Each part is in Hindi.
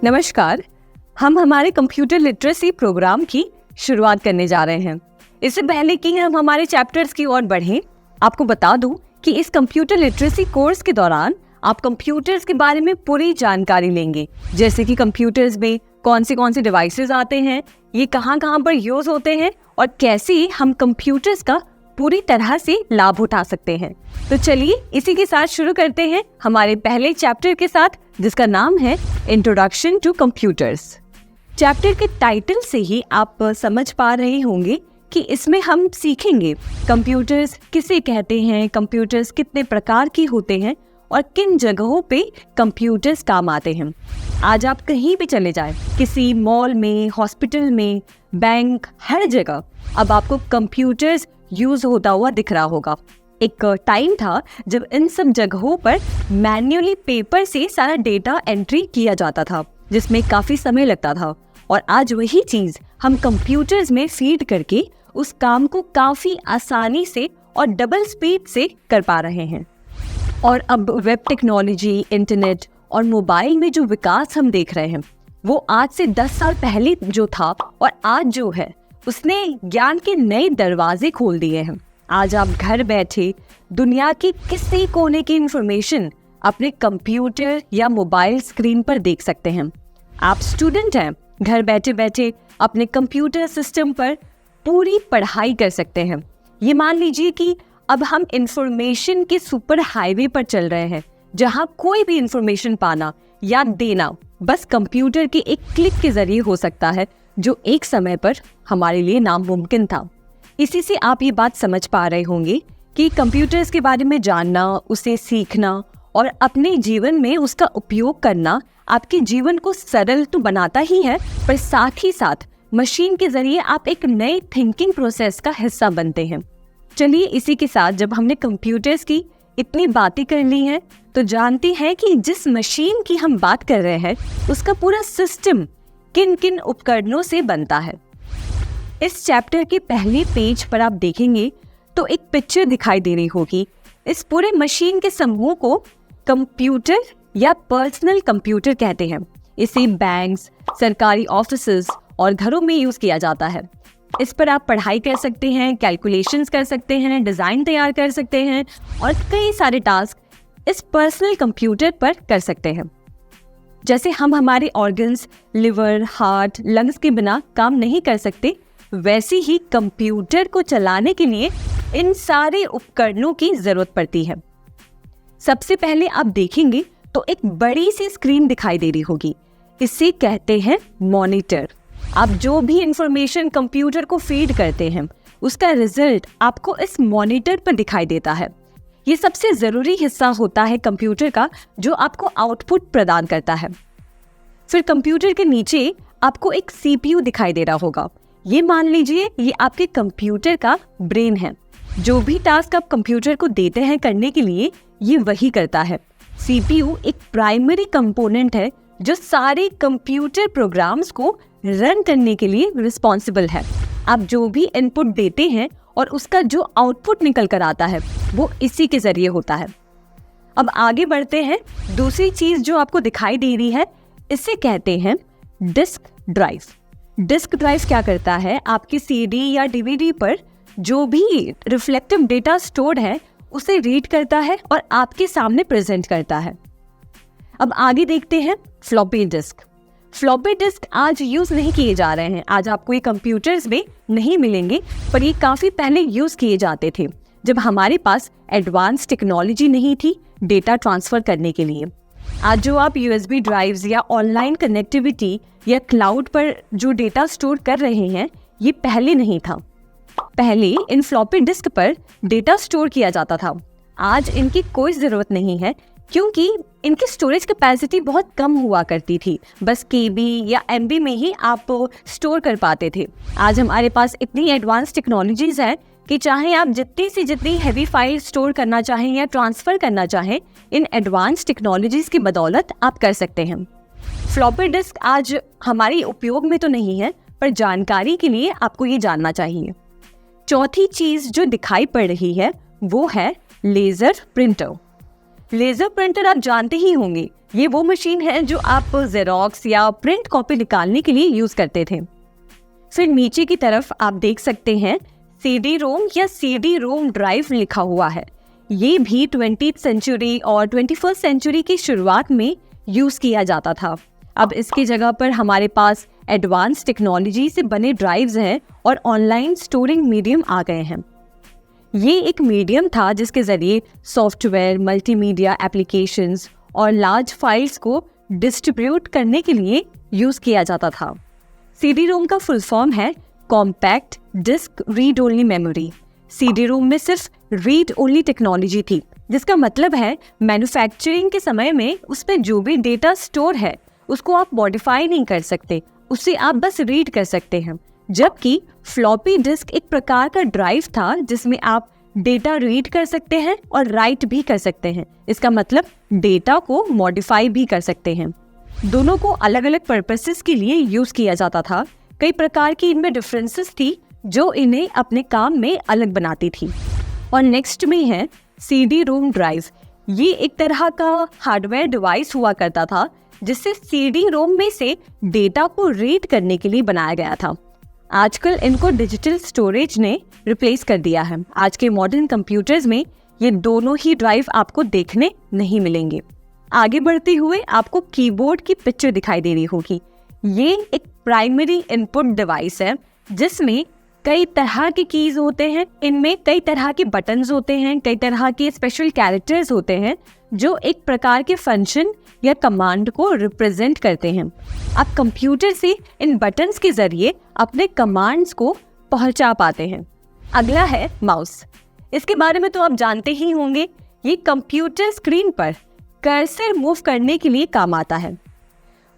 नमस्कार। हम हमारे कंप्यूटर लिटरेसी प्रोग्राम की शुरुआत करने जा रहे हैं। इससे पहले कि हम हमारे चैप्टर्स की ओर बढ़ें, आपको बता दूं कि इस कंप्यूटर लिटरेसी कोर्स के दौरान आप कंप्यूटर्स के बारे में पूरी जानकारी लेंगे, जैसे कि कंप्यूटर्स में कौन से डिवाइसेस आते हैं, ये कहाँ पर यूज होते हैं और कैसे हम कंप्यूटर्स का पूरी तरह से लाभ उठा सकते हैं। तो चलिए इसी के साथ शुरू करते हैं हमारे पहले चैप्टर के साथ, जिसका नाम है इंट्रोडक्शन टू कंप्यूटर्स। चैप्टर के टाइटल से ही आप समझ पा रहे होंगे कि इसमें हम सीखेंगे कंप्यूटर्स किसे कहते हैं, कंप्यूटर्स कितने प्रकार के होते हैं और किन जगहों पे कंप्यूटर्स काम आते हैं। आज आप कहीं भी चले जाएं, किसी मॉल में, हॉस्पिटल में, बैंक, हर जगह अब आपको कंप्यूटर्स यूज होता हुआ दिख रहा होगा। एक टाइम था जब इन सब जगहों पर मैन्युअली पेपर से सारा डेटा एंट्री किया जाता था, जिसमें काफी समय लगता था, और आज वही चीज हम कंप्यूटर्स में फीड करके उस काम को काफी आसानी से और डबल स्पीड से कर पा रहे हैं। और अब वेब टेक्नोलॉजी, इंटरनेट और मोबाइल में जो विकास हम देख रहे हैं, वो आज से 10 साल पहले जो था और आज जो है, उसने ज्ञान के नए दरवाजे खोल दिए हैं। आज आप घर बैठे दुनिया के किसी कोने की इंफॉर्मेशन अपने कंप्यूटर या मोबाइल स्क्रीन पर देख सकते हैं। आप स्टूडेंट हैं, घर बैठे बैठे अपने कंप्यूटर सिस्टम पर पूरी पढ़ाई कर सकते हैं। ये मान लीजिए कि अब हम इंफॉर्मेशन के सुपर हाईवे पर चल रहे हैं, जहां कोई भी इंफॉर्मेशन पाना या देना बस कंप्यूटर के एक क्लिक के जरिए हो सकता है, जो एक समय पर हमारे लिए नामुमकिन था। इसी से आप ये बात समझ पा रहे होंगे कि कंप्यूटर्स के बारे में जानना, उसे सीखना और अपने जीवन में उसका उपयोग करना आपके जीवन को सरल तो बनाता ही है, पर साथ ही साथ मशीन के जरिए आप एक नए थिंकिंग प्रोसेस का हिस्सा बनते हैं। चलिए इसी के साथ जब हमने कंप्यूटर्स की इतनी बातें कर ली हैं, तो जानते हैं कि जिस मशीन की हम बात कर रहे हैं, उसका पूरा सिस्टम किन किन उपकरणों से बनता है। इस चैप्टर के पहले पेज पर आप देखेंगे तो एक पिक्चर दिखाई दे रही होगी। इस पूरे मशीन के समूह को कंप्यूटर या पर्सनल कंप्यूटर कहते हैं। इसे बैंक्स, सरकारी ऑफिसेज और घरों में यूज किया जाता है। इस पर आप पढ़ाई कर सकते हैं, कैलकुलेशंस कर सकते हैं, डिजाइन तैयार कर सकते हैं और कई सारे टास्क इस पर्सनल कंप्यूटर पर कर सकते हैं। जैसे हम हमारे ऑर्गन्स, लिवर, हार्ट, लंग्स के बिना काम नहीं कर सकते, वैसे ही कंप्यूटर को चलाने के लिए इन सारे उपकरणों की जरूरत पड़ती है। सबसे पहले आप देखेंगे तो एक बड़ी सी स्क्रीन दिखाई दे रही होगी। इसे कहते हैं मॉनिटर। आप जो भी इंफॉर्मेशन कंप्यूटर को फीड करते हैं, उसका रिजल्ट आपको इस मॉनिटर पर दिखाई देता है। ये सबसे जरूरी हिस्सा होता है कंप्यूटर का, जो आपको आउटपुट प्रदान करता है। फिर कंप्यूटर के नीचे आपको एक सीपीयू दिखाई दे रहा होगा। ये मान लीजिए ये आपके कंप्यूटर का ब्रेन है। जो भी टास्क आप कंप्यूटर को देते हैं करने के लिए, ये वही करता है। सीपीयू एक प्राइमरी कंपोनेंट है जो सारे कंप्यूटर प्रोग्राम्स को रन करने के लिए रिस्पॉन्सिबल है। आप जो भी इनपुट देते हैं और उसका जो आउटपुट निकल कर आता है, वो इसी के जरिए होता है। अब आगे बढ़ते हैं। दूसरी चीज जो आपको दिखाई दे रही है, इसे कहते हैं डिस्क ड्राइव। डिस्क ड्राइव क्या करता है, आपकी सीडी या डीवीडी पर जो भी रिफ्लेक्टिव डेटा स्टोर्ड है, उसे रीड करता है और आपके सामने प्रेजेंट करता है। अब आगे देखते हैं फ्लॉपी डिस्क। फ्लॉपी डिस्क आज यूज नहीं किए जा रहे हैं। आज आपको ये कंप्यूटर्स में नहीं मिलेंगे, पर ये काफी पहले यूज किए जाते थे, जब हमारे पास एडवांस टेक्नोलॉजी नहीं थी डेटा ट्रांसफर करने के लिए। आज जो आप यूएसबी ड्राइव्स या ऑनलाइन कनेक्टिविटी या क्लाउड पर जो डेटा स्टोर कर रहे हैं, ये पहले नहीं था। पहले इन फ्लॉपी डिस्क पर डेटा स्टोर किया जाता था। आज इनकी कोई ज़रूरत नहीं है, क्योंकि इनकी स्टोरेज कैपेसिटी बहुत कम हुआ करती थी। बस केबी या एमबी में ही आप स्टोर कर पाते थे। आज हमारे पास इतनी एडवांस टेक्नोलॉजीज हैं कि चाहे आप जितनी से जितनी हैवी फाइल स्टोर करना चाहें या ट्रांसफ़र करना चाहें, इन एडवांस टेक्नोलॉजीज की बदौलत आप कर सकते हैं। फ्लॉपी डिस्क आज हमारे उपयोग में तो नहीं है, पर जानकारी के लिए आपको ये जानना चाहिए। चौथी चीज़ जो दिखाई पड़ रही है वो है लेज़र प्रिंटर। लेजर प्रिंटर आप जानते ही होंगे, ये वो मशीन है जो आप जेरोक्स या प्रिंट कॉपी निकालने के लिए यूज करते थे। फिर नीचे की तरफ आप देख सकते हैं सीडी रोम या सीडी रोम ड्राइव लिखा हुआ है। ये भी 20th सेंचुरी और 21st सेंचुरी की शुरुआत में यूज किया जाता था। अब इसकी जगह पर हमारे पास एडवांस टेक्नोलॉजी से बने ड्राइव्स हैं और ऑनलाइन स्टोरिंग मीडियम आ गए हैं। ये एक मीडियम था जिसके जरिए सॉफ्टवेयर, मल्टीमीडिया एप्लीकेशंस और लार्ज फाइल्स को डिस्ट्रीब्यूट करने के लिए यूज किया जाता था। सीडी रोम का फुल फॉर्म है compact disc read only memory. CD ROM में सिर्फ रीड ओनली टेक्नोलॉजी थी, जिसका मतलब है मैन्युफैक्चरिंग के समय में उसमें जो भी डेटा स्टोर है उसको आप मॉडिफाई नहीं कर सकते, उससे आप बस रीड कर सकते हैं। जबकि फ्लॉपी डिस्क एक प्रकार का ड्राइव था जिसमें आप डेटा रीड कर सकते हैं और राइट भी कर सकते हैं। इसका मतलब डेटा को मॉडिफाई भी कर सकते हैं। दोनों को अलग अलग पर्पसेस के लिए यूज किया जाता था। कई प्रकार की इनमें डिफरेंसेस थी जो इन्हें अपने काम में अलग बनाती थी। और नेक्स्ट में है सीडी रोम ड्राइव। ये एक तरह का हार्डवेयर डिवाइस हुआ करता था जिससे सीडी रोम में से डेटा को रीड करने के लिए बनाया गया था। आजकल इनको डिजिटल स्टोरेज ने रिप्लेस कर दिया है। आज के मॉडर्न कंप्यूटर्स में ये दोनों ही ड्राइव आपको देखने नहीं मिलेंगे। आगे बढ़ते हुए आपको कीबोर्ड की पिक्चर दिखाई दे रही होगी। ये एक प्राइमरी इनपुट डिवाइस है जिसमें कई तरह के कीज होते हैं। इनमें कई तरह के बटन्स होते हैं, कई तरह के स्पेशल कैरेक्टर्स होते हैं जो एक प्रकार के फंक्शन या कमांड को रिप्रेजेंट करते हैं। आप कंप्यूटर से इन बटन्स के जरिए अपने कमांड्स को पहुंचा पाते हैं। अगला है माउस। इसके बारे में तो आप जानते ही होंगे। ये कंप्यूटर स्क्रीन पर कर्सर मूव करने के लिए काम आता है।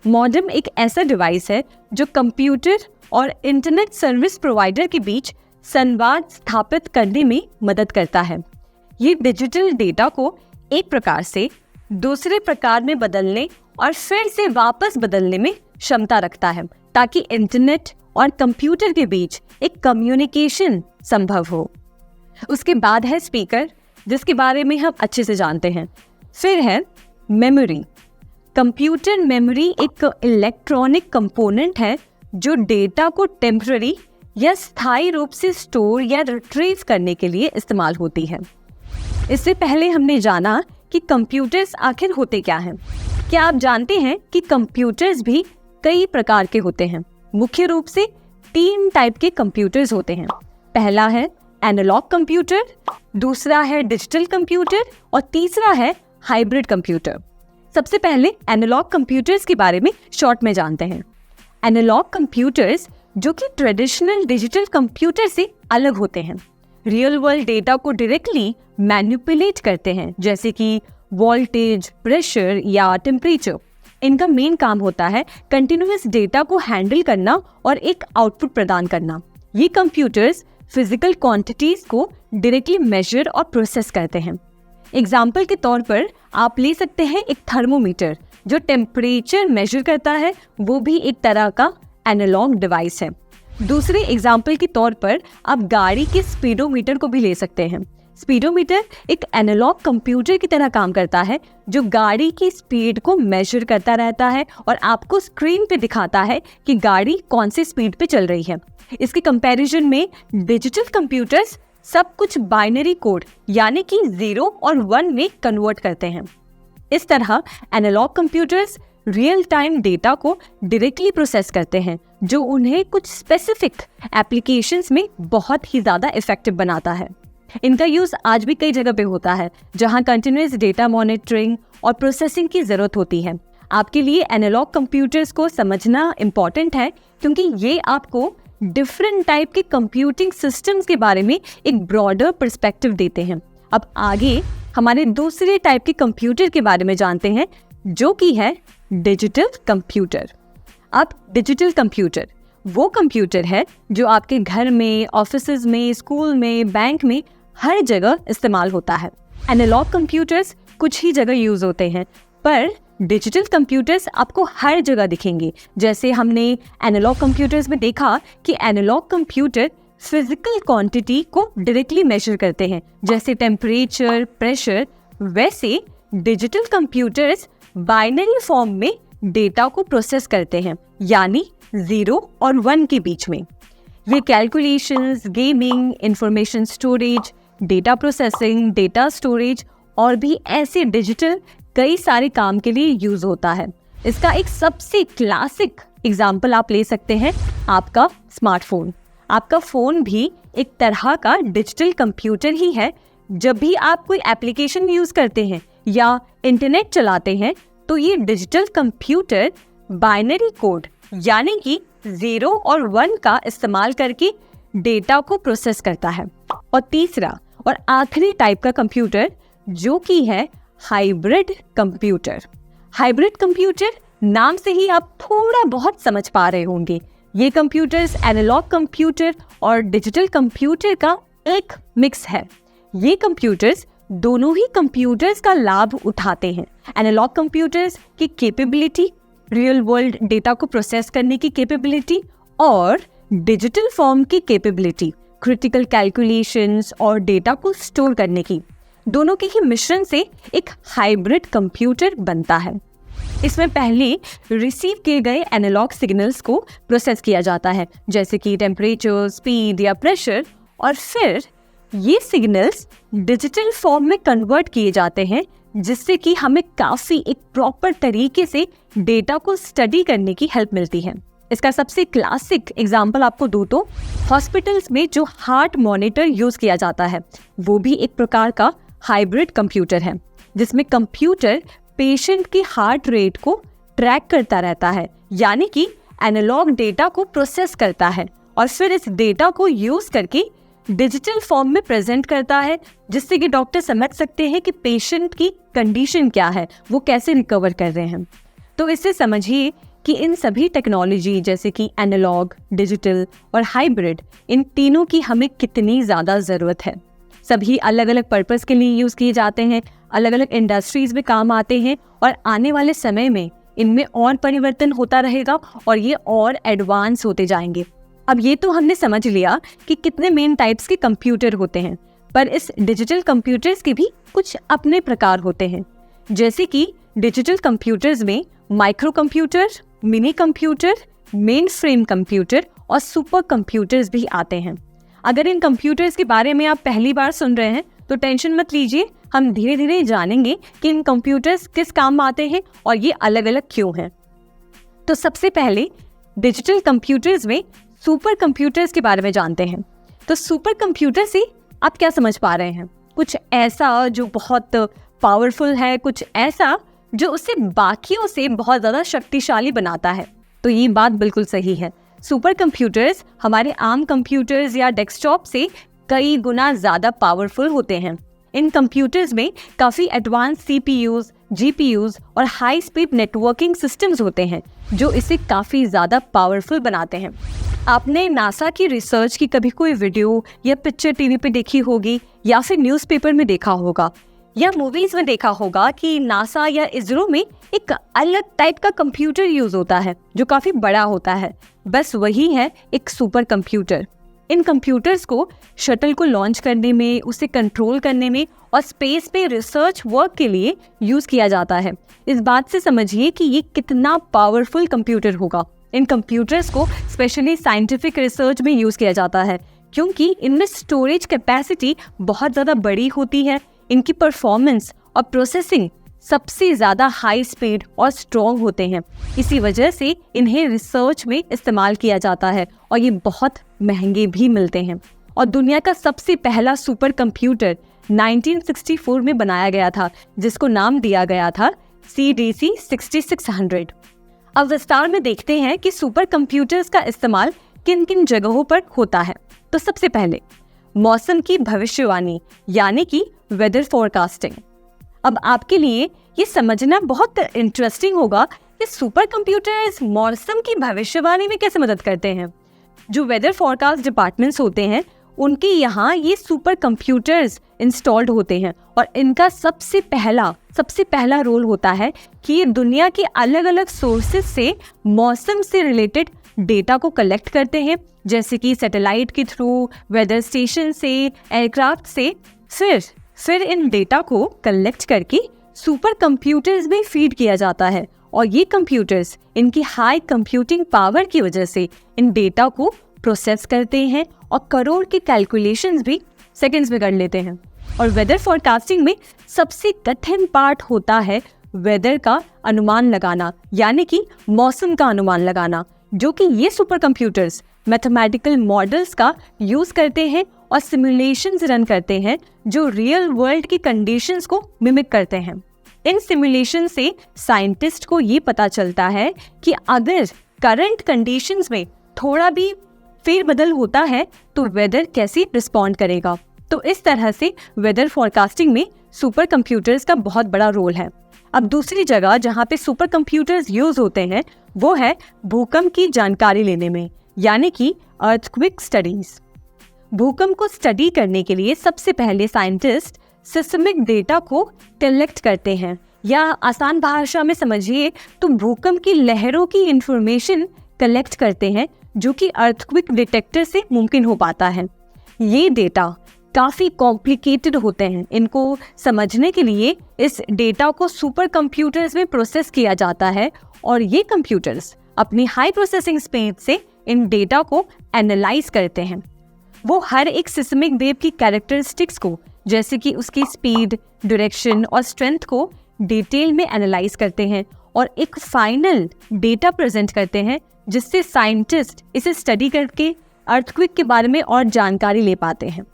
मॉडेम एक ऐसा डिवाइस है जो कंप्यूटर और इंटरनेट सर्विस प्रोवाइडर के बीच संवाद स्थापित करने में मदद करता है। ये डिजिटल डेटा को एक प्रकार से दूसरे प्रकार में बदलने और फिर से वापस बदलने में क्षमता रखता है ताकि इंटरनेट और कंप्यूटर के बीच एक कम्युनिकेशन संभव हो। उसके बाद है स्पीकर, जिसके बारे में हम अच्छे से जानते हैं। फिर है मेमोरी। कंप्यूटर मेमोरी एक इलेक्ट्रॉनिक कंपोनेंट है जो डेटा को टेम्पररी या स्थायी रूप से स्टोर या रिट्रीव करने के लिए इस्तेमाल होती है। इससे पहले हमने जाना कि कंप्यूटर्स आखिर होते क्या हैं। क्या आप जानते हैं कि कंप्यूटर्स भी कई प्रकार के होते हैं? मुख्य रूप से 3 टाइप के कंप्यूटर्स होते हैं। पहला है एनालॉग कंप्यूटर, दूसरा है डिजिटल कंप्यूटर और तीसरा है हाइब्रिड कंप्यूटर। सबसे पहले एनालॉग कंप्यूटर्स के बारे में शॉर्ट में जानते हैं। एनालॉग कंप्यूटर्स जो कि ट्रेडिशनल डिजिटल कंप्यूटर से अलग होते हैं, रियल वर्ल्ड डेटा को डायरेक्टली मैनिपुलेट करते हैं, जैसे कि वोल्टेज, प्रेशर या टेम्परेचर। इनका मेन काम होता है कंटिन्यूअस डेटा को हैंडल करना और एक आउटपुट प्रदान करना। ये कंप्यूटर्स फिजिकल क्वांटिटीज को डायरेक्टली मेजर और प्रोसेस करते हैं। एग्जाम्पल के तौर पर आप ले सकते हैं एक थर्मोमीटर जो टेम्परेचर मेजर करता है, वो भी एक तरह का एनालॉग डिवाइस है। दूसरे एग्जाम्पल के तौर पर आप गाड़ी के स्पीडोमीटर को भी ले सकते हैं। स्पीडोमीटर एक एनालॉग कंप्यूटर की तरह काम करता है जो गाड़ी की स्पीड को मेजर करता रहता है और आपको स्क्रीन पे दिखाता है कि गाड़ी कौन सी स्पीड पे चल रही है। इसके कंपैरिजन में डिजिटल कंप्यूटर्स सब कुछ बाइनरी कोड यानी कि 0 और 1 में कन्वर्ट करते हैं। इस तरह analogue computers real time data को डायरेक्टली प्रोसेस करते हैं जो उन्हें कुछ स्पेसिफिक एप्लीकेशंस में बहुत ही ज़्यादा इफेक्टिव बनाता है। इनका यूज़ आज भी कई जगह पे होता है जहां कंटिन्यूअस डेटा मॉनिटरिंग और प्रोसेसिंग की ज़रूरत होती है। आपके लिए एनालॉग कंप्यूटर्स को समझना इम्पॉर्टेंट है क्योंकि ये आपको डिफरेंट टाइप के कंप्यूटिंग सिस्टम्स के बारे में एक ब्रॉडर पर्सपेक्टिव देते हैं। अब आगे हमारे दूसरे टाइप के कंप्यूटर के बारे में जानते हैं जो कि है डिजिटल कंप्यूटर। अब डिजिटल कंप्यूटर वो कंप्यूटर है जो आपके घर में, ऑफिसेज में, स्कूल में, बैंक में हर जगह इस्तेमाल होता है। एनालॉग कंप्यूटर्स कुछ ही जगह यूज होते हैं पर डिजिटल कंप्यूटर्स आपको हर जगह दिखेंगे। जैसे हमने एनालॉग कंप्यूटर्स में देखा कि एनालॉग कंप्यूटर फिजिकल क्वांटिटी को डायरेक्टली मेजर करते हैं जैसे टेम्परेचर, प्रेशर, वैसे डिजिटल कंप्यूटर्स बाइनरी फॉर्म में डेटा को प्रोसेस करते हैं, यानी 0 और 1 के बीच में। ये calculations, gaming, information storage, data processing, data storage और भी ऐसे डिजिटल कई सारे काम के लिए यूज होता है। इसका एक सबसे क्लासिक एग्जाम्पल आप ले सकते हैं आपका स्मार्टफोन। आपका फ़ोन भी एक तरह का डिजिटल कंप्यूटर ही है। जब भी आप कोई एप्लीकेशन यूज़ करते हैं या इंटरनेट चलाते हैं तो ये डिजिटल कंप्यूटर बाइनरी कोड यानी कि 0 और 1 का इस्तेमाल करके डेटा को प्रोसेस करता है। और तीसरा और आखिरी टाइप का कंप्यूटर जो कि है हाइब्रिड कंप्यूटर। हाइब्रिड कंप्यूटर नाम से ही आप थोड़ा बहुत समझ पा रहे होंगे। ये कंप्यूटर्स एनालॉग कंप्यूटर और डिजिटल कंप्यूटर का एक मिक्स है। ये कंप्यूटर्स दोनों ही कंप्यूटर्स का लाभ उठाते हैं। एनालॉग कंप्यूटर्स की कैपेबिलिटी, रियल वर्ल्ड डेटा को प्रोसेस करने की कैपेबिलिटी, और डिजिटल फॉर्म की कैपेबिलिटी, क्रिटिकल कैलकुलेशंस और डेटा को स्टोर करने की, दोनों के ही मिश्रण से एक हाइब्रिड कंप्यूटर बनता है। इसमें पहले रिसीव किए गए एनालॉग सिग्नल्स को प्रोसेस किया जाता है, जैसे कि टेम्परेचर, स्पीड या प्रेशर, और फिर ये सिग्नल्स डिजिटल फॉर्म में कन्वर्ट किए जाते हैं, जिससे कि हमें काफ़ी एक प्रॉपर तरीके से डेटा को स्टडी करने की हेल्प मिलती है। इसका सबसे क्लासिक एग्जाम्पल आपको दूं तो हॉस्पिटल्स में जो हार्ट मॉनिटर यूज़ किया जाता है वो भी एक प्रकार का हाइब्रिड कंप्यूटर है, जिसमें कंप्यूटर पेशेंट की हार्ट रेट को ट्रैक करता रहता है, यानी कि एनालॉग डेटा को प्रोसेस करता है और फिर इस डेटा को यूज़ करके डिजिटल फॉर्म में प्रेजेंट करता है, जिससे कि डॉक्टर समझ सकते हैं कि पेशेंट की कंडीशन क्या है, वो कैसे रिकवर कर रहे हैं। तो इससे समझिए कि इन सभी टेक्नोलॉजी जैसे कि एनालॉग, डिजिटल और हाइब्रिड, इन तीनों की हमें कितनी ज़्यादा ज़रूरत है। सभी अलग अलग पर्पस के लिए यूज़ किए जाते हैं, अलग अलग इंडस्ट्रीज़ में काम आते हैं और आने वाले समय में इनमें और परिवर्तन होता रहेगा और ये और एडवांस होते जाएंगे। अब ये तो हमने समझ लिया कि कितने मेन टाइप्स के कंप्यूटर होते हैं, पर इस डिजिटल कंप्यूटर्स के भी कुछ अपने प्रकार होते हैं। जैसे कि डिजिटल कंप्यूटर्स में micro computer, mini computer, main frame computer और सुपर कंप्यूटर्स भी आते हैं। अगर इन कंप्यूटर्स के बारे में आप पहली बार सुन रहे हैं तो टेंशन मत लीजिए, हम धीरे धीरे जानेंगे कि इन कंप्यूटर्स किस काम में आते हैं और ये अलग अलग क्यों हैं। तो सबसे पहले डिजिटल कंप्यूटर्स में सुपर कंप्यूटर्स के बारे में जानते हैं। तो सुपर कंप्यूटर से आप क्या समझ पा रहे हैं? कुछ ऐसा जो बहुत पावरफुल है, कुछ ऐसा जो उसे बाकियों से बहुत ज़्यादा शक्तिशाली बनाता है। तो ये बात बिल्कुल सही है। सुपर कंप्यूटर्स हमारे आम कंप्यूटर्स या डेस्कटॉप से कई गुना ज़्यादा पावरफुल होते हैं। इन कंप्यूटर्स में काफ़ी एडवांस CPUs, GPUs और हाई स्पीड नेटवर्किंग सिस्टम्स होते हैं, जो इसे काफ़ी ज़्यादा पावरफुल बनाते हैं। आपने नासा की रिसर्च की कभी कोई वीडियो या पिक्चर टीवी पे देखी होगी, या फिर न्यूज़पेपर में देखा होगा, या मूवीज़ में देखा होगा कि नासा या इसरो में एक अलग टाइप का कंप्यूटर यूज़ होता है जो काफ़ी बड़ा होता है। बस वही है एक सुपर कंप्यूटर। इन कंप्यूटर्स को शटल को लॉन्च करने में, उसे कंट्रोल करने में और स्पेस पे रिसर्च वर्क के लिए यूज़ किया जाता है। इस बात से समझिए कि ये कितना पावरफुल कंप्यूटर होगा। इन कंप्यूटर्स को स्पेशली साइंटिफिक रिसर्च में यूज़ किया जाता है, क्योंकि इनमें स्टोरेज कैपेसिटी बहुत ज़्यादा बड़ी होती है। इनकी परफॉर्मेंस और प्रोसेसिंग सबसे ज़्यादा हाई स्पीड और स्ट्रॉन्ग होते हैं। इसी वजह से इन्हें रिसर्च में इस्तेमाल किया जाता है और ये बहुत महंगे भी मिलते हैं। और दुनिया का सबसे पहला सुपर कंप्यूटर 1964 में बनाया गया था, जिसको नाम दिया गया था CDC 6600। अब विस्तार में देखते हैं कि सुपर कंप्यूटर्स का इस्तेमाल किन किन जगहों पर होता है। तो सबसे पहले मौसम की भविष्यवाणी यानी कि वेदर फोरकास्टिंग। अब आपके लिए ये समझना बहुत इंटरेस्टिंग होगा कि सुपर कंप्यूटर्स मौसम की भविष्यवाणी में कैसे मदद करते हैं। जो वेदर फोरकास्ट डिपार्टमेंट्स होते हैं उनके यहाँ ये सुपर कंप्यूटर्स इंस्टॉल्ड होते हैं और इनका सबसे पहला रोल होता है कि ये दुनिया के अलग अलग सोर्सेज से मौसम से रिलेटेड डेटा को कलेक्ट करते हैं, जैसे कि सैटेलाइट के थ्रू, वेदर स्टेशन से, एयरक्राफ्ट से। फिर इन डेटा को कलेक्ट करके सुपर कंप्यूटर्स में फीड किया जाता है और ये कंप्यूटर्स इनकी हाई कंप्यूटिंग पावर की वजह से इन डेटा को प्रोसेस करते हैं और करोड़ के कैलकुलेशंस भी सेकंड्स में कर लेते हैं। और वेदर फोरकास्टिंग में सबसे कठिन पार्ट होता है वेदर का अनुमान लगाना, यानी कि मौसम का अनुमान लगाना, जो कि ये सुपर कंप्यूटर्स मैथमेटिकल मॉडल्स का यूज करते हैं और सिमुलेशंस रन करते हैं जो रियल वर्ल्ड की कंडीशंस को मिमिक करते हैं। इन सिमुलेशन से साइंटिस्ट को ये पता चलता है कि अगर करंट कंडीशंस में थोड़ा भी फेरबदल होता है तो वेदर कैसे रिस्पॉन्ड करेगा। तो इस तरह से वेदर फोरकास्टिंग में सुपर कंप्यूटर्स का बहुत बड़ा रोल है। अब दूसरी जगह जहाँ पे सुपर कंप्यूटर्स यूज होते हैं वो है भूकंप की जानकारी लेने में, यानी कि अर्थक्वेक स्टडीज। भूकंप को स्टडी करने के लिए सबसे पहले साइंटिस्ट सिस्मिक डेटा को कलेक्ट करते हैं, या आसान भाषा में समझिए तो भूकंप की लहरों की इंफॉर्मेशन कलेक्ट करते हैं, जो कि अर्थक्वेक डिटेक्टर से मुमकिन हो पाता है। ये डेटा काफ़ी कॉम्प्लिकेटेड होते हैं। इनको समझने के लिए इस डेटा को सुपर कंप्यूटर्स में प्रोसेस किया जाता है और ये कंप्यूटर्स अपनी हाई प्रोसेसिंग स्पीड से इन डेटा को एनालाइज करते हैं। वो हर एक सिस्मिक वेव की कैरेक्टरिस्टिक्स को, जैसे कि उसकी स्पीड, डायरेक्शन और स्ट्रेंथ को डिटेल में एनालाइज करते हैं और एक फाइनल डेटा प्रेजेंट करते हैं, जिससे साइंटिस्ट इसे स्टडी करके अर्थक्वेक के बारे में और जानकारी ले पाते हैं।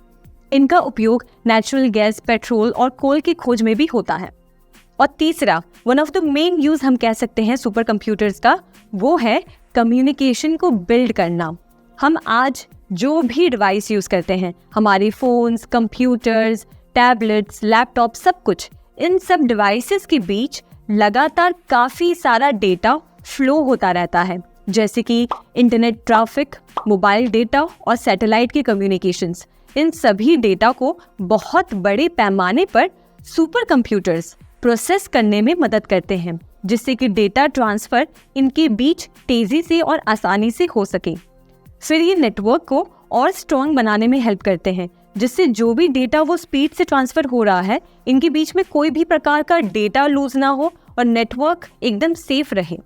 इनका उपयोग नेचुरल गैस, पेट्रोल और कोल की खोज में भी होता है। और तीसरा, one of the main use हम कह सकते हैं सुपर कंप्यूटर्स का, वो है कम्युनिकेशन को बिल्ड करना। हम आज जो भी डिवाइस यूज करते हैं, हमारे फोन्स, कंप्यूटर्स, टैबलेट्स, लैपटॉप, सब कुछ, इन सब डिवाइसेस के बीच लगातार काफ़ी सारा डेटा फ्लो होता रहता है, जैसे कि इंटरनेट ट्रैफिक, मोबाइल डेटा और सैटेलाइट के कम्युनिकेशंस। इन सभी डेटा को बहुत बड़े पैमाने पर सुपर कंप्यूटर्स प्रोसेस करने में मदद करते हैं, जिससे कि डेटा ट्रांसफ़र इनके बीच तेज़ी से और आसानी से हो सके। फिर ये नेटवर्क को और स्ट्रॉन्ग बनाने में हेल्प करते हैं, जिससे जो भी डेटा वो स्पीड से ट्रांसफ़र हो रहा है, इनके बीच में कोई भी प्रकार का डेटा लूज ना हो और नेटवर्क एकदम सेफ रहे।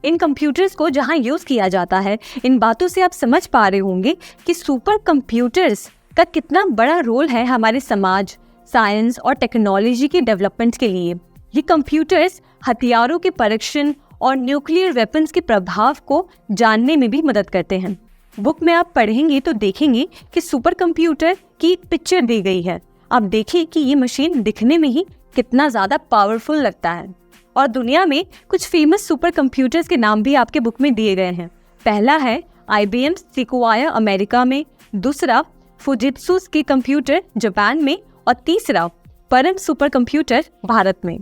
इन कंप्यूटर्स को जहाँ यूज़ किया जाता है, इन बातों से आप समझ पा रहे होंगे कि सुपर कंप्यूटर्स का कितना बड़ा रोल है हमारे समाज, साइंस और टेक्नोलॉजी के डेवलपमेंट के लिए। ये कंप्यूटर्स हथियारों के परीक्षण और न्यूक्लियर वेपन्स के प्रभाव को जानने में भी मदद करते हैं। बुक में आप पढ़ेंगे तो देखेंगे कि सुपर कंप्यूटर की एक पिक्चर दी गई है। आप देखिए कि ये मशीन दिखने में ही कितना ज़्यादा पावरफुल लगता है। और दुनिया में कुछ फेमस सुपर कंप्यूटर्स के नाम भी आपके बुक में दिए गए हैं। पहला है IBM Sequoia अमेरिका में, दूसरा फुजित्सु के कंप्यूटर जापान में और तीसरा परम सुपर कंप्यूटर भारत में।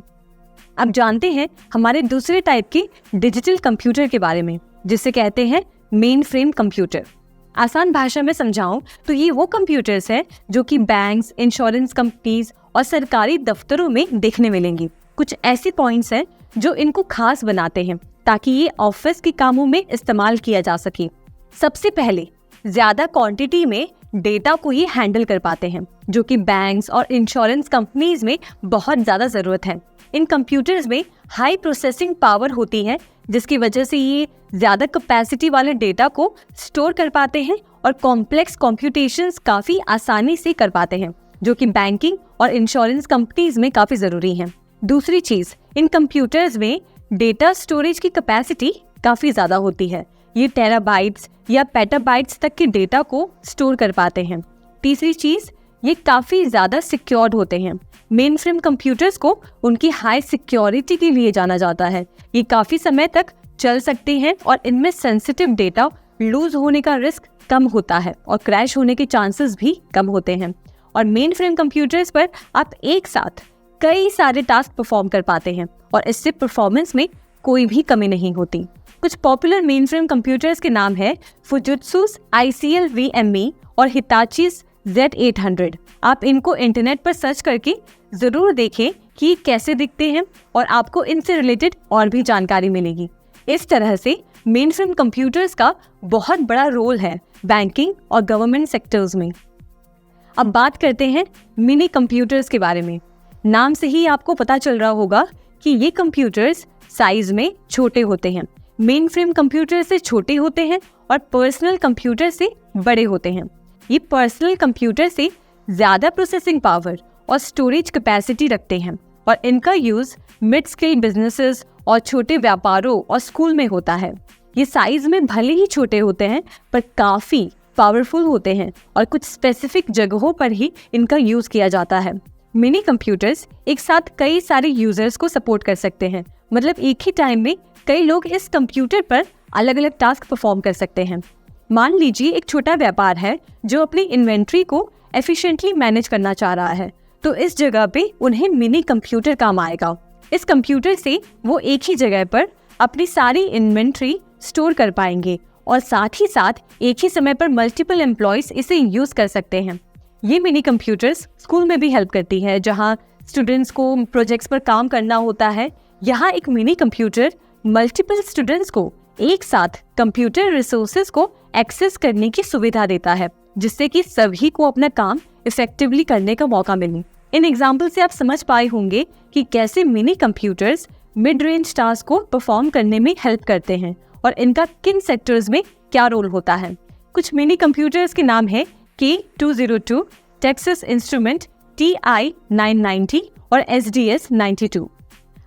अब जानते हैं हमारे दूसरे टाइप के डिजिटल कंप्यूटर के बारे में, जिसे कहते हैं मेन फ्रेम कंप्यूटर। आसान भाषा में समझाऊं तो ये वो कंप्यूटर्स हैं जो कि बैंक्स, इंश्योरेंस कंपनीज और सरकारी दफ्तरों में देखने मिलेंगी। कुछ ऐसे पॉइंट्स हैं जो इनको खास बनाते हैं ताकि ये ऑफिस के कामों में इस्तेमाल किया जा सके। सबसे पहले ज्यादा क्वांटिटी में डेटा को ये हैंडल कर पाते हैं, जो कि बैंक्स और इंश्योरेंस कंपनीज में बहुत ज़्यादा ज़रूरत है। इन कंप्यूटर्स में हाई प्रोसेसिंग पावर होती है, जिसकी वजह से ये ज़्यादा कैपेसिटी वाले डेटा को स्टोर कर पाते हैं और कॉम्प्लेक्स कॉम्प्यूटेशंस काफ़ी आसानी से कर पाते हैं, जो कि बैंकिंग और इंश्योरेंस कंपनीज में काफ़ी ज़रूरी है। दूसरी चीज़, इन कंप्यूटर्स में डेटा स्टोरेज की कैपेसिटी काफ़ी ज़्यादा होती है। ये टेराबाइट्स या पेटाबाइट्स तक के डेटा को स्टोर कर पाते हैं। तीसरी चीज़, ये काफ़ी ज़्यादा सिक्योर्ड होते हैं। मेन फ्रेम कंप्यूटर्स को उनकी हाई सिक्योरिटी के लिए जाना जाता है। ये काफ़ी समय तक चल सकते हैं और इनमें सेंसिटिव डेटा लूज होने का रिस्क कम होता है और क्रैश होने के चांसेस भी कम होते हैं। और मेन फ्रेम कंप्यूटर्स पर आप एक साथ कई सारे टास्क परफॉर्म कर पाते हैं और इससे परफॉर्मेंस में कोई भी कमी नहीं होती। कुछ पॉपुलर मेन फ्रेम कंप्यूटर्स के नाम है फुजित्सु ICL VME और हिताची Z800। आप इनको इंटरनेट पर सर्च करके ज़रूर देखें कि कैसे दिखते हैं और आपको इनसे रिलेटेड और भी जानकारी मिलेगी। इस तरह से मेन फ्रेम कंप्यूटर्स का बहुत बड़ा रोल है बैंकिंग और गवर्नमेंट सेक्टर्स में। अब बात करते हैं मिनी कंप्यूटर्स के बारे में। नाम से ही आपको पता चल रहा होगा कि ये कंप्यूटर्स साइज में छोटे होते हैं, मेन फ्रेम कंप्यूटर से छोटे होते हैं और पर्सनल कंप्यूटर से बड़े होते हैं। ये पर्सनल कंप्यूटर से ज़्यादा प्रोसेसिंग पावर और स्टोरेज कैपेसिटी रखते हैं और इनका यूज़ मिड स्केल बिजनेसेस और छोटे व्यापारों और स्कूल में होता है। ये साइज में भले ही छोटे होते हैं पर काफ़ी पावरफुल होते हैं और कुछ स्पेसिफिक जगहों पर ही इनका यूज़ किया जाता है। मिनी कंप्यूटर्स एक साथ कई सारे यूजर्स को सपोर्ट कर सकते हैं, मतलब एक ही टाइम में कई लोग इस कंप्यूटर पर अलग अलग टास्क परफॉर्म कर सकते हैं। मान लीजिए एक छोटा व्यापार है जो अपनी इन्वेंट्री को एफिशिएंटली मैनेज करना चाह रहा है, तो इस जगह पे उन्हें मिनी कंप्यूटर काम आएगा। इस कंप्यूटर से वो एक ही जगह पर अपनी सारी इन्वेंट्री स्टोर कर पाएंगे और साथ ही साथ एक ही समय पर मल्टीपल एम्प्लॉयज इसे यूज कर सकते हैं। ये मिनी कंप्यूटर्स स्कूल में भी हेल्प करती है, जहाँ स्टूडेंट्स को प्रोजेक्ट्स पर काम करना होता है। यहाँ एक मिनी कंप्यूटर मल्टीपल स्टूडेंट्स को एक साथ कंप्यूटर रिसोर्सेज को एक्सेस करने की सुविधा देता है, जिससे कि सभी को अपना काम इफेक्टिवली करने का मौका मिले। इन एग्जाम्पल से आप समझ पाए होंगे कि कैसे mini computers mid range task को परफॉर्म करने में हेल्प करते हैं और इनका किन सेक्टर्स में क्या रोल होता है। कुछ मिनी कंप्यूटर्स के नाम है K202, टेक्सास इंस्ट्रूमेंट TI-990 और SDS-92।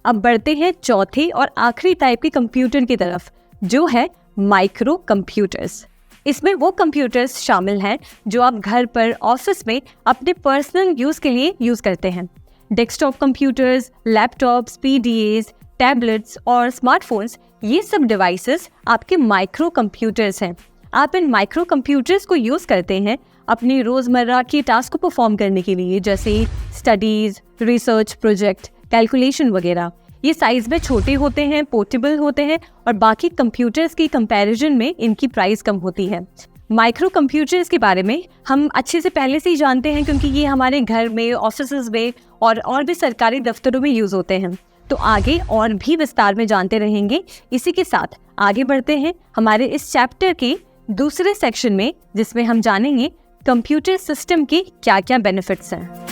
अब बढ़ते हैं चौथे और आखिरी टाइप के कंप्यूटर की तरफ, जो है माइक्रो कंप्यूटर्स। इसमें वो कंप्यूटर्स शामिल हैं जो आप घर पर, ऑफिस में अपने पर्सनल यूज के लिए यूज करते हैं। Desktop computers, laptops, PDAs, tablets और स्मार्टफोन्स, ये सब डिवाइसेस आपके माइक्रो कंप्यूटर्स हैं। आप इन माइक्रो कंप्यूटर्स को यूज करते हैं अपनी रोजमर्रा की टास्क को परफॉर्म करने के लिए, जैसे स्टडीज, रिसर्च प्रोजेक्ट, कैलकुलेशन वगैरह। ये साइज में छोटे होते हैं, पोर्टेबल होते हैं और बाकी कंप्यूटर्स की कंपैरिजन में इनकी प्राइस कम होती है। माइक्रो कंप्यूटर्स के बारे में हम अच्छे से पहले से ही जानते हैं, क्योंकि ये हमारे घर में, ऑफिसेज में और भी सरकारी दफ्तरों में यूज होते हैं। तो आगे और भी विस्तार में जानते रहेंगे। इसी के साथ आगे बढ़ते हैं हमारे इस चैप्टर के दूसरे सेक्शन में, जिसमें हम जानेंगे कंप्यूटर सिस्टम के क्या क्या बेनिफिट्स हैं।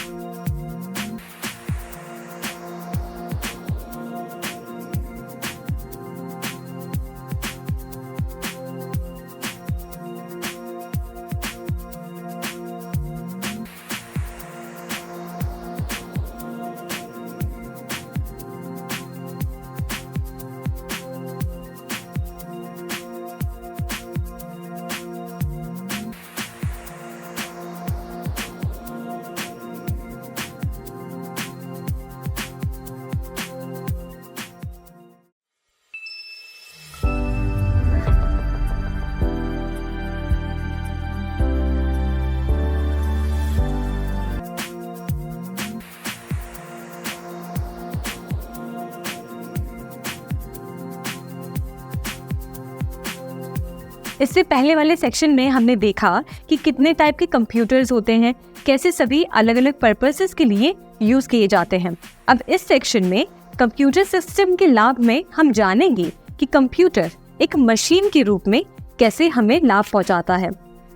इससे पहले वाले सेक्शन में हमने देखा कि कितने टाइप के कंप्यूटर्स होते हैं, कैसे सभी अलग अलग पर्पसेस के लिए यूज किए जाते हैं। अब इस सेक्शन में कंप्यूटर सिस्टम के लाभ में हम जानेंगे कि कंप्यूटर एक मशीन के रूप में कैसे हमें लाभ पहुंचाता है।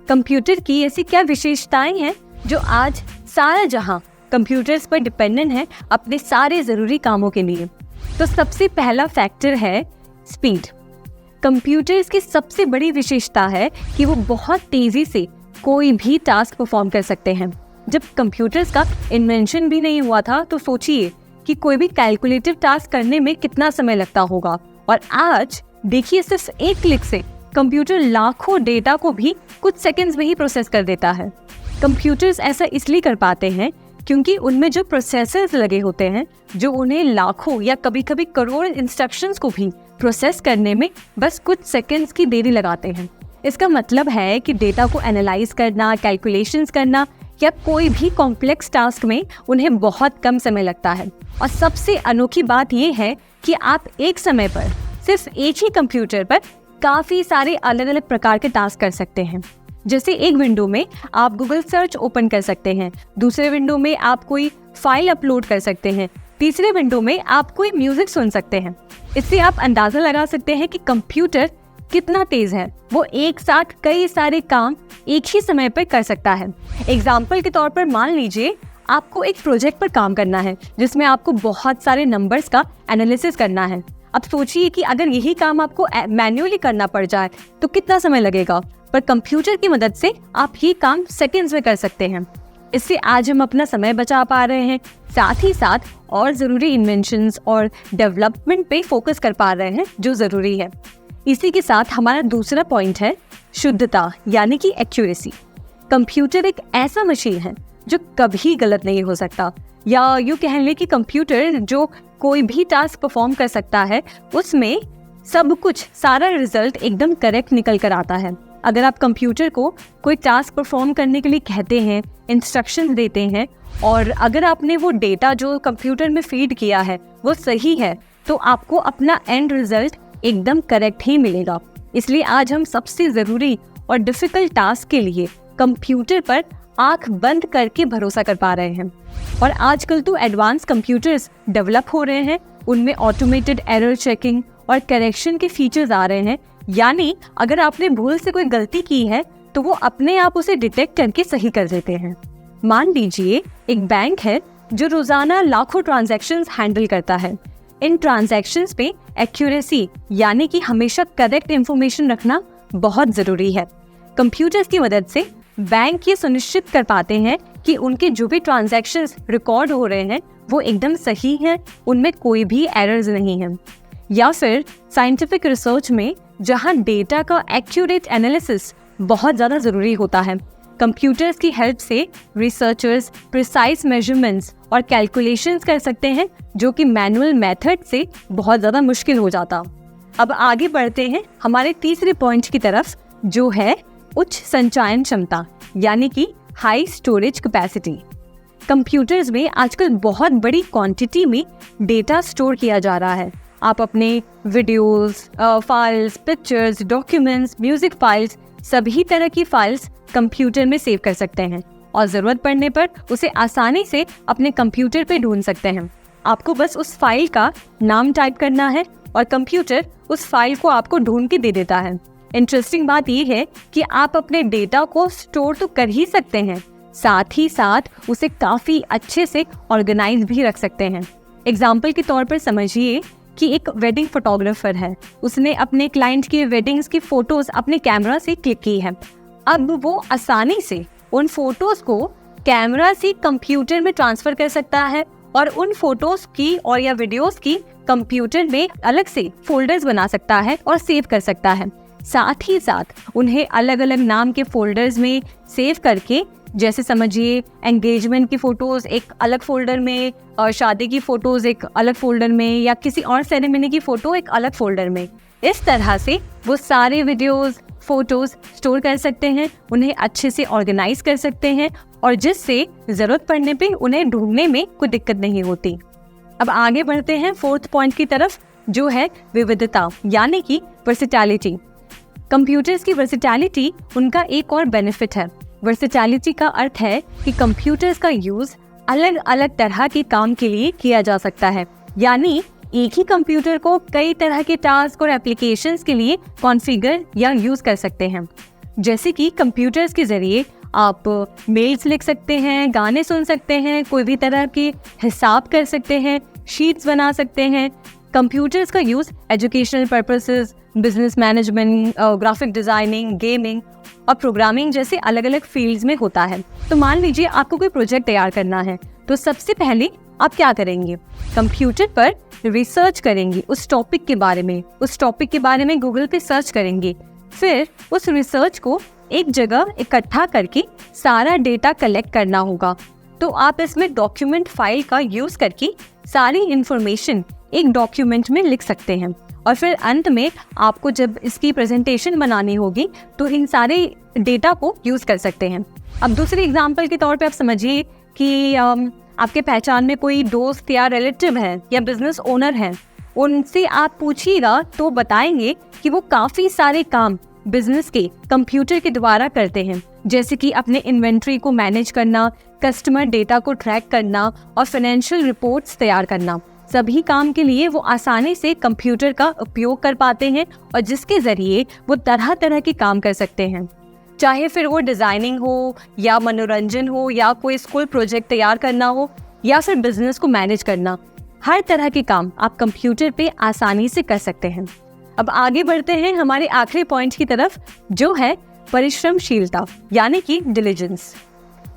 कंप्यूटर की ऐसी क्या विशेषताएं हैं जो आज सारा जहां कंप्यूटर्स पर डिपेंडेंट है अपने सारे जरूरी कामों के लिए। तो सबसे पहला फैक्टर है स्पीड। कंप्यूटर्स की सबसे बड़ी विशेषता है कि वो बहुत तेजी से कोई भी टास्क परफॉर्म कर सकते हैं। जब कंप्यूटर्स का इन्वेंशन भी नहीं हुआ था तो सोचिए कि कोई भी कैलकुलेटिव टास्क करने में कितना समय लगता होगा, और आज देखिए सिर्फ एक क्लिक से कंप्यूटर लाखों डेटा को भी कुछ सेकंड्स में ही प्रोसेस कर देता है। कंप्यूटर्स ऐसा इसलिए कर पाते हैं क्योंकि उनमें जो प्रोसेसर्स लगे होते हैं, जो उन्हें लाखों या कभी कभी करोड़ इंस्ट्रक्शंस को भी प्रोसेस करने में बस कुछ सेकंड्स की देरी लगाते हैं। इसका मतलब है कि डेटा को एनालाइज करना, कैलकुलेशंस करना या कोई भी कॉम्प्लेक्स टास्क में उन्हें बहुत कम समय लगता है। और सबसे अनोखी बात यह है कि आप एक समय पर सिर्फ एक ही कंप्यूटर पर काफ़ी सारे अलग अलग प्रकार के टास्क कर सकते हैं। जैसे एक विंडो में आप गूगल सर्च ओपन कर सकते हैं, दूसरे विंडो में आप कोई फाइल अपलोड कर सकते हैं, तीसरे विंडो में आप कोई म्यूजिक सुन सकते हैं। इससे आप अंदाजा लगा सकते हैं कि कंप्यूटर कितना तेज है। वो एक साथ कई सारे काम एक ही समय पर कर सकता है। एग्जाम्पल के तौर पर मान लीजिए आपको एक प्रोजेक्ट पर काम करना है जिसमें आपको बहुत सारे नंबर्स का एनालिसिस करना है। अब सोचिए कि अगर यही काम आपको मैन्युअली करना पड़ जाए तो कितना समय लगेगा, पर कंप्यूटर की मदद से आप ये काम सेकंड्स में कर सकते हैं। इससे आज हम अपना समय बचा पा रहे हैं, साथ ही साथ और ज़रूरी इन्वेंशंस और डेवलपमेंट पे फोकस कर पा रहे हैं जो ज़रूरी है। इसी के साथ हमारा दूसरा पॉइंट है शुद्धता, यानी कि एक्यूरेसी। कंप्यूटर एक ऐसा मशीन है जो कभी गलत नहीं हो सकता, या यूँ कह लें कि कंप्यूटर जो कोई भी टास्क परफॉर्म कर सकता है उसमें सब कुछ, सारा रिजल्ट एकदम करेक्ट निकल कर आता है। अगर आप कंप्यूटर को कोई टास्क परफॉर्म करने के लिए कहते हैं, इंस्ट्रक्शंस देते हैं, और अगर आपने वो डेटा जो कंप्यूटर में फीड किया है वो सही है, तो आपको अपना एंड रिजल्ट एकदम करेक्ट ही मिलेगा। इसलिए आज हम सबसे ज़रूरी और डिफ़िकल्ट टास्क के लिए कंप्यूटर पर आंख बंद करके भरोसा कर पा रहे हैं। और आजकल तो एडवांस कंप्यूटर्स डेवलप हो रहे हैं, उनमें ऑटोमेटेड एरर चेकिंग और करेक्शन के फीचर्स आ रहे हैं, यानी अगर आपने भूल से कोई गलती की है तो वो अपने आप उसे डिटेक्ट करके सही कर देते हैं। मान लीजिए एक बैंक है जो रोजाना लाखों ट्रांजैक्शंस हैंडल करता है। इन ट्रांजैक्शंस पे एक्यूरेसी, यानी कि हमेशा करेक्ट इंफॉर्मेशन रखना बहुत ज़रूरी है। कंप्यूटर्स की मदद से बैंक ये सुनिश्चित कर पाते हैं कि उनके जो भी ट्रांजैक्शंस रिकॉर्ड हो रहे हैं वो एकदम सही हैं, उनमें कोई भी एरर्स नहीं हैं। या फिर साइंटिफिक रिसर्च में जहां डेटा का एक्यूरेट एनालिसिस बहुत ज़्यादा ज़रूरी होता है, कंप्यूटर्स की हेल्प से रिसर्चर्स प्रिसाइज मेजरमेंट्स और कैलकुलेशंस कर सकते हैं, जो कि मैनुअल मेथड से बहुत ज़्यादा मुश्किल हो जाता। अब आगे बढ़ते हैं हमारे तीसरे पॉइंट की तरफ, जो है उच्च संचयन क्षमता, यानी कि हाई स्टोरेज कैपेसिटी। कंप्यूटर्स में आजकल बहुत बड़ी क्वांटिटी में डेटा स्टोर किया जा रहा है। आप अपने videos, files, pictures, documents, music files, सभी तरह की फाइल्स कंप्यूटर में सेव कर सकते हैं और ज़रूरत पड़ने पर उसे आसानी से अपने कंप्यूटर पे ढूंढ सकते हैं। आपको बस उस फाइल का नाम टाइप करना है और कंप्यूटर उस फाइल को आपको ढूंढ के दे देता है। इंटरेस्टिंग बात यह है कि आप अपने डेटा को स्टोर तो कर ही सकते हैं, साथ ही साथ उसे काफ़ी अच्छे से ऑर्गेनाइज भी रख सकते हैं। एग्जाम्पल के तौर पर समझिए कि एक वेडिंग फोटोग्राफर है, उसने अपने क्लाइंट की वेडिंग्स की फ़ोटोज़ अपने कैमरा से क्लिक की है। अब वो आसानी से उन फोटोज़ को कैमरा से कंप्यूटर में ट्रांसफ़र कर सकता है और उन फोटोज़ की और या वीडियोज़ की कंप्यूटर में अलग से फोल्डर्स बना सकता है और सेव कर सकता है। साथ ही साथ उन्हें अलग अलग नाम के फोल्डर्स में सेव करके, जैसे समझिए एंगेजमेंट की फ़ोटोज़ एक अलग फोल्डर में और शादी की फ़ोटोज़ एक अलग फोल्डर में, या किसी और सेरेमनी की फ़ोटो एक अलग फोल्डर में। इस तरह से वो सारे वीडियोज़, फ़ोटोज़ स्टोर कर सकते हैं, उन्हें अच्छे से ऑर्गेनाइज कर सकते हैं, और जिससे ज़रूरत पड़ने पे उन्हें ढूंढने में कोई दिक्कत नहीं होती। अब आगे बढ़ते हैं फोर्थ पॉइंट की तरफ, जो है विविधता, यानी कि वर्सेटैलिटी। कंप्यूटर्स की वर्सेटैलिटी उनका एक और बेनिफिट है। वर्सेटैलिटी का अर्थ है कि कंप्यूटर्स का यूज़ अलग अलग तरह के काम के लिए किया जा सकता है, यानी एक ही कंप्यूटर को कई तरह के टास्क और एप्लीकेशंस के लिए कॉन्फ़िगर या यूज़ कर सकते हैं। जैसे कि कंप्यूटर्स के ज़रिए आप मेल्स लिख सकते हैं, गाने सुन सकते हैं, कोई भी तरह के हिसाब कर सकते हैं, शीट्स बना सकते हैं। कंप्यूटर्स का use educational purposes, business management, graphic designing, gaming और प्रोग्रामिंग जैसे अलग अलग फील्ड्स में होता है। तो मान लीजिए आपको कोई प्रोजेक्ट तैयार करना है, तो सबसे पहले आप क्या करेंगे? कंप्यूटर पर रिसर्च करेंगे उस टॉपिक के बारे में गूगल पे सर्च करेंगे। फिर उस रिसर्च को एक जगह इकट्ठा करके सारा डेटा कलेक्ट करना होगा। तो आप इसमें डॉक्यूमेंट फाइल का यूज़ करके सारी इंफॉर्मेशन एक डॉक्यूमेंट में लिख सकते हैं, और फिर अंत में आपको जब इसकी प्रेजेंटेशन बनानी होगी तो इन सारे डेटा को यूज़ कर सकते हैं। अब दूसरे एग्जाम्पल के तौर पे आप समझिए कि आपके पहचान में कोई दोस्त या रिलेटिव है या बिजनेस ओनर है, उनसे आप पूछिएगा तो बताएंगे कि वो काफ़ी सारे काम बिजनेस के कंप्यूटर के द्वारा करते हैं, जैसे कि अपने इन्वेंट्री को मैनेज करना, कस्टमर डेटा को ट्रैक करना और फाइनेंशियल रिपोर्ट्स तैयार करना। सभी काम के लिए वो आसानी से कंप्यूटर का उपयोग कर पाते हैं और जिसके ज़रिए वो तरह तरह के काम कर सकते हैं। चाहे फिर वो डिज़ाइनिंग हो या मनोरंजन हो या कोई स्कूल प्रोजेक्ट तैयार करना हो या फिर बिजनेस को मैनेज करना, हर तरह के काम आप कंप्यूटर पे आसानी से कर सकते हैं। अब आगे बढ़ते हैं हमारे आखिरी पॉइंट की तरफ, जो है परिश्रमशीलता यानी कि डिलिजेंस।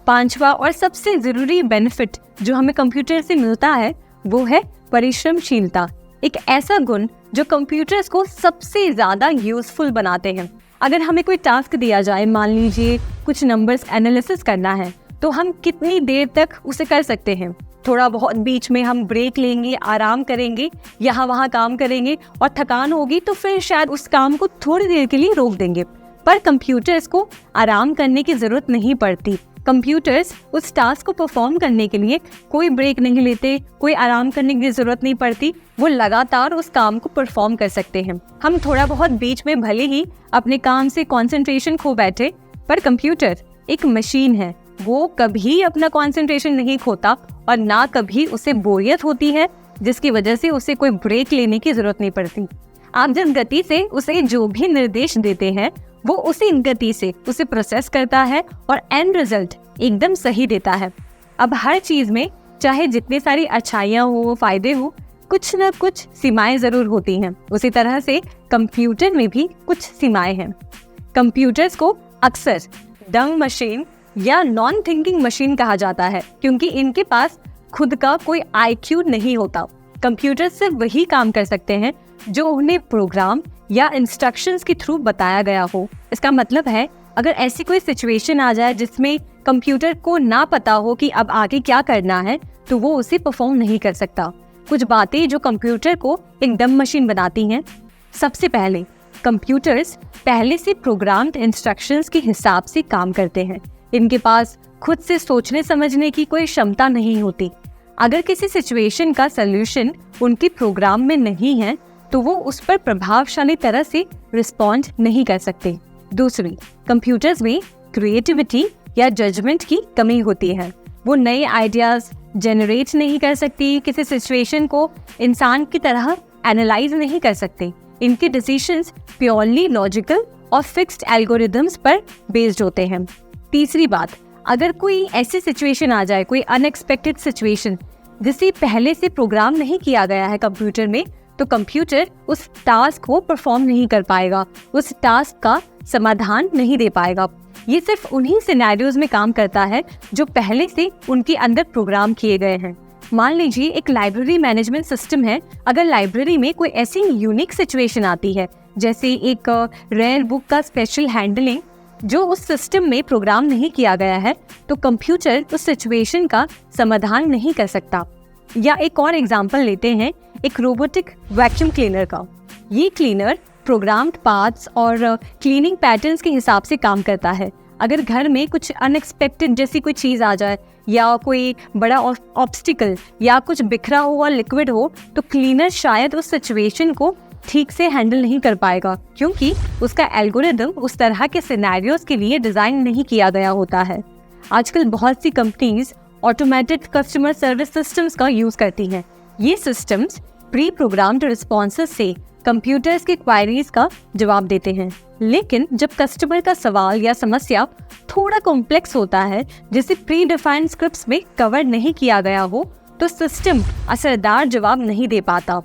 पांचवा और सबसे जरूरी बेनिफिट जो हमें कंप्यूटर से मिलता है वो है परिश्रमशीलता, एक ऐसा गुण जो कंप्यूटर्स को सबसे ज्यादा यूजफुल बनाते हैं। अगर हमें कोई टास्क दिया जाए, मान लीजिए कुछ नंबर्स एनालिसिस करना है, तो हम कितनी देर तक उसे कर सकते हैं। थोड़ा बहुत बीच में हम ब्रेक लेंगे, आराम करेंगे, यहाँ वहाँ काम करेंगे और थकान होगी तो फिर शायद उस काम को थोड़ी देर के लिए रोक देंगे। पर कंप्यूटर्स को आराम करने की जरूरत नहीं पड़ती। कंप्यूटर्स उस टास्क को परफॉर्म करने के लिए कोई ब्रेक नहीं लेते, कोई आराम करने की जरूरत नहीं पड़ती, वो लगातार उस काम को परफॉर्म कर सकते हैं। हम थोड़ा बहुत बीच में भले ही अपने काम से कंसंट्रेशन खो बैठे, पर कंप्यूटर एक मशीन है, वो कभी अपना कंसंट्रेशन नहीं खोता और ना कभी उसे बोरियत होती है जिसकी वजह से उसे कोई ब्रेक लेने की जरूरत नहीं पड़ती। आप जिस गति से उसे जो भी निर्देश देते हैं वो उसी गति से उसे प्रोसेस करता है और एंड रिजल्ट एकदम सही देता है। अब हर चीज में चाहे जितनी सारी अच्छाइयाँ हो, फायदे हो, कुछ न कुछ सीमाएं जरूर होती हैं। उसी तरह से कंप्यूटर में भी कुछ सीमाएं हैं। कंप्यूटर्स को अक्सर डंग मशीन या नॉन थिंकिंग मशीन कहा जाता है क्योंकि इनके पास खुद का कोई IQ नहीं होता। कंप्यूटर सिर्फ वही काम कर सकते हैं जो उन्हें प्रोग्राम या इंस्ट्रक्शंस के थ्रू बताया गया हो। इसका मतलब है अगर ऐसी कोई सिचुएशन आ जाए जिसमें कंप्यूटर को ना पता हो कि अब आगे क्या करना है, तो वो उसे परफॉर्म नहीं कर सकता। कुछ बातें जो कंप्यूटर को एक डम मशीन बनाती हैं। सबसे पहले कंप्यूटर्स पहले से प्रोग्राम्ड इंस्ट्रक्शंस के हिसाब से काम करते हैं। इनके पास खुद से सोचने समझने की कोई क्षमता नहीं होती। अगर किसी सिचुएशन का सलूशन उनके प्रोग्राम में नहीं है तो वो उस पर प्रभावशाली तरह से रिस्पॉन्ड नहीं कर सकते। दूसरी, कंप्यूटर्स में क्रिएटिविटी या जजमेंट की कमी होती है। वो नए आइडियाज जनरेट नहीं कर सकती, किसी सिचुएशन को इंसान की तरह एनालाइज नहीं कर सकते। इनके डिसीजंस प्योरली लॉजिकल और फिक्स्ड एल्गोरिदम्स पर बेस्ड होते हैं। तीसरी बात, अगर कोई ऐसी सिचुएशन आ जाए, कोई अनएक्सपेक्टेड सिचुएशन जिसे पहले से प्रोग्राम नहीं किया गया है कंप्यूटर में, तो कंप्यूटर उस टास्क को परफॉर्म नहीं कर पाएगा, उस टास्क का समाधान नहीं दे पाएगा। ये सिर्फ उन्हीं सिनेरियोज में काम करता है जो पहले से उनके अंदर प्रोग्राम किए गए हैं। मान लीजिए एक लाइब्रेरी मैनेजमेंट सिस्टम है। अगर लाइब्रेरी में कोई ऐसी यूनिक सिचुएशन आती है, जैसे एक रेयर बुक का स्पेशल हैंडलिंग जो उस सिस्टम में प्रोग्राम नहीं किया गया है, तो कंप्यूटर उस सिचुएशन का समाधान नहीं कर सकता। या एक और एग्जांपल लेते हैं, एक रोबोटिक वैक्यूम क्लीनर का। ये क्लीनर प्रोग्राम्ड पार्ट्स और क्लीनिंग पैटर्न्स के हिसाब से काम करता है। अगर घर में कुछ अनएक्सपेक्टेड जैसी कोई चीज़ आ जाए या कोई बड़ा ऑब्स्टिकल या कुछ बिखरा हुआ लिक्विड हो, तो क्लीनर शायद उस सिचुएशन को ठीक से हैंडल नहीं कर पाएगा क्योंकि उसका एल्गोरिदम उस तरह के सिनेरियोज के लिए डिज़ाइन नहीं किया गया होता है। आजकल बहुत सी companies automated customer service systems का यूज़ करती हैं। ये सिस्टम्स प्री प्रोग्राम्ड रिस्पॉन्सेस से कंप्यूटर्स के क्वायरीज का जवाब देते हैं। लेकिन जब कस्टमर का सवाल या समस्या थोड़ा कॉम्प्लेक्स होता है, जिसे प्री डिफाइंड स्क्रिप्ट्स में कवर नहीं किया गया हो, तो सिस्टम असरदार जवाब नहीं दे पाता।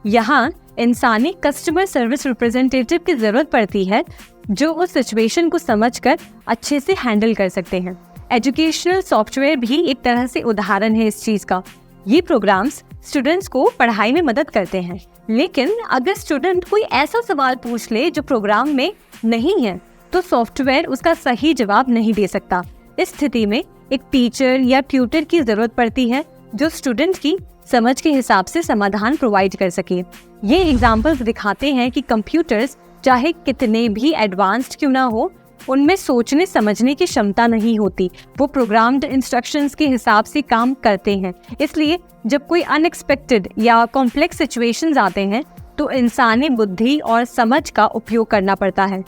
यहाँ इंसानी कस्टमर सर्विस रिप्रेजेंटेटिव की जरूरत पड़ती है जो उस सिचुएशन को समझकर अच्छे से हैंडल कर सकते हैं। एजुकेशनल सॉफ्टवेयर भी एक तरह से उदाहरण है इस चीज का। ये प्रोग्राम्स स्टूडेंट्स को पढ़ाई में मदद करते हैं, लेकिन अगर स्टूडेंट कोई ऐसा सवाल पूछ ले जो प्रोग्राम में नहीं है, तो सॉफ्टवेयर उसका सही जवाब नहीं दे सकता। इस स्थिति में एक टीचर या ट्यूटर की जरूरत पड़ती है जो स्टूडेंट की समझ के हिसाब से समाधान प्रोवाइड कर सके। ये एग्जाम्पल्स दिखाते हैं कि कंप्यूटर्स चाहे कितने भी एडवांस्ड क्यों ना हो, उनमें सोचने समझने की क्षमता नहीं होती। वो प्रोग्राम्ड इंस्ट्रक्शंस के हिसाब से काम करते हैं। इसलिए जब कोई अनएक्सपेक्टेड या कॉम्प्लेक्स सिचुएशंस आते हैं तो इंसानी बुद्धि और समझ का उपयोग करना पड़ता है।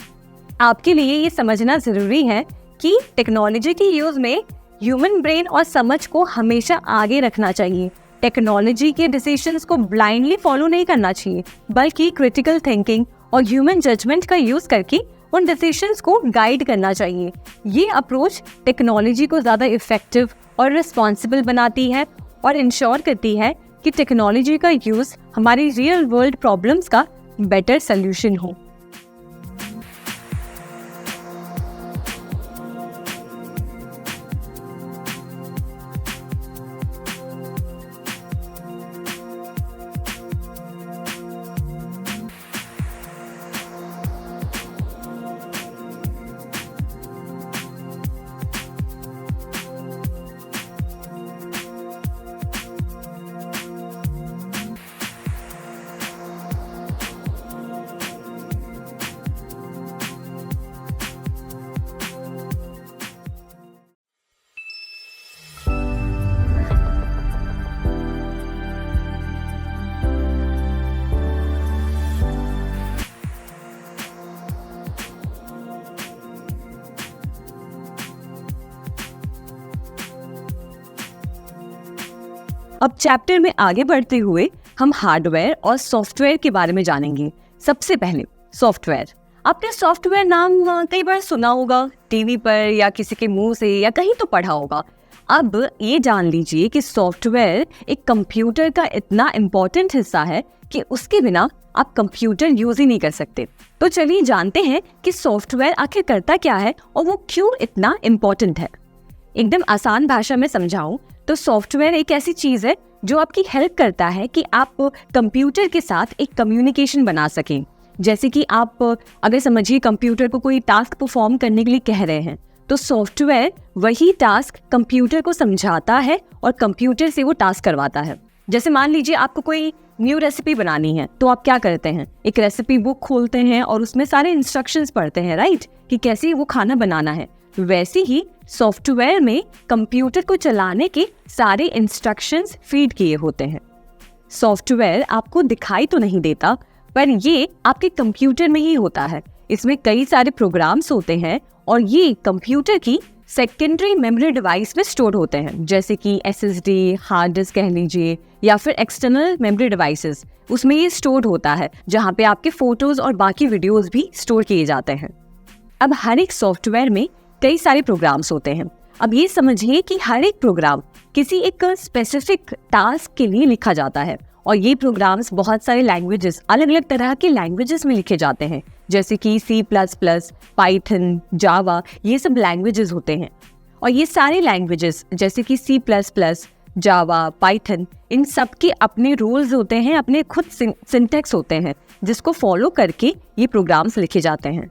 आपके लिए ये समझना जरूरी है कि टेक्नोलॉजी की यूज में ह्यूमन ब्रेन और समझ को हमेशा आगे रखना चाहिए। टेक्नोलॉजी के डिसीजंस को ब्लाइंडली फॉलो नहीं करना चाहिए, बल्कि क्रिटिकल थिंकिंग और ह्यूमन जजमेंट का यूज करके उन डिसीजंस को गाइड करना चाहिए। ये अप्रोच टेक्नोलॉजी को ज़्यादा इफेक्टिव और रिस्पॉन्सिबल बनाती है और इंश्योर करती है कि टेक्नोलॉजी का यूज़ हमारी रियल वर्ल्ड प्रॉब्लम्स का बेटर सोल्यूशन हो। अब चैप्टर में आगे बढ़ते हुए हम हार्डवेयर और सॉफ्टवेयर के बारे में जानेंगे। सबसे पहले सॉफ्टवेयर। आपने सॉफ्टवेयर नाम कई बार सुना होगा, टीवी पर या किसी के मुंह से या कहीं तो पढ़ा होगा। अब ये जान लीजिए कि सॉफ्टवेयर एक कंप्यूटर का इतना इम्पोर्टेंट हिस्सा है कि उसके बिना आप कंप्यूटर यूज ही नहीं कर सकते। तो चलिए जानते हैं कि सॉफ्टवेयर आखिर करता क्या है और वो क्यों इतना इम्पोर्टेंट है। एकदम आसान भाषा में समझाऊं तो सॉफ्टवेयर एक ऐसी चीज है जो आपकी हेल्प करता है कि आप कंप्यूटर के साथ एक कम्युनिकेशन बना सकें। जैसे कि आप अगर समझिए कंप्यूटर को कोई टास्क परफॉर्म करने के लिए कह रहे हैं, तो सॉफ्टवेयर वही टास्क कंप्यूटर को समझाता है और कंप्यूटर से वो टास्क करवाता है। जैसे मान लीजिए आपको कोई न्यू रेसिपी बनानी है, तो आप क्या करते हैं, एक रेसिपी बुक खोलते हैं और उसमें सारे इंस्ट्रक्शंस पढ़ते हैं, राइट, कि कैसे वो खाना बनाना है। वैसे ही सॉफ्टवेयर में कंप्यूटर को चलाने के सारे इंस्ट्रक्शंस फीड किए होते हैं। सॉफ्टवेयर आपको दिखाई तो नहीं देता, पर ये आपके कंप्यूटर में ही होता है। इसमें कई सारे प्रोग्राम्स होते हैं और ये कंप्यूटर की सेकेंडरी मेमोरी डिवाइस में स्टोर होते हैं, जैसे कि एसएसडी, हार्ड डिस्क कह लीजिए, या फिर एक्सटर्नल मेमोरी डिवाइसेस। उसमें ये स्टोर होता है जहाँ पे आपके फोटोज और बाकी वीडियोज भी स्टोर किए जाते हैं। अब हर एक सॉफ्टवेयर में कई सारे प्रोग्राम्स होते हैं। अब ये समझिए कि हर एक प्रोग्राम किसी एक स्पेसिफिक टास्क के लिए लिखा जाता है और ये प्रोग्राम्स बहुत सारे लैंग्वेजेस, अलग अलग तरह के लैंग्वेजेस में लिखे जाते हैं, जैसे कि C++, पाइथन, जावा, ये सब लैंग्वेजेस होते हैं। और ये सारे लैंग्वेजेस जैसे कि C++, जावा, पाइथन, इन सब के अपने रूल्स होते हैं, अपने खुद सिंटैक्स होते हैं, जिसको फॉलो करके ये प्रोग्राम्स लिखे जाते हैं।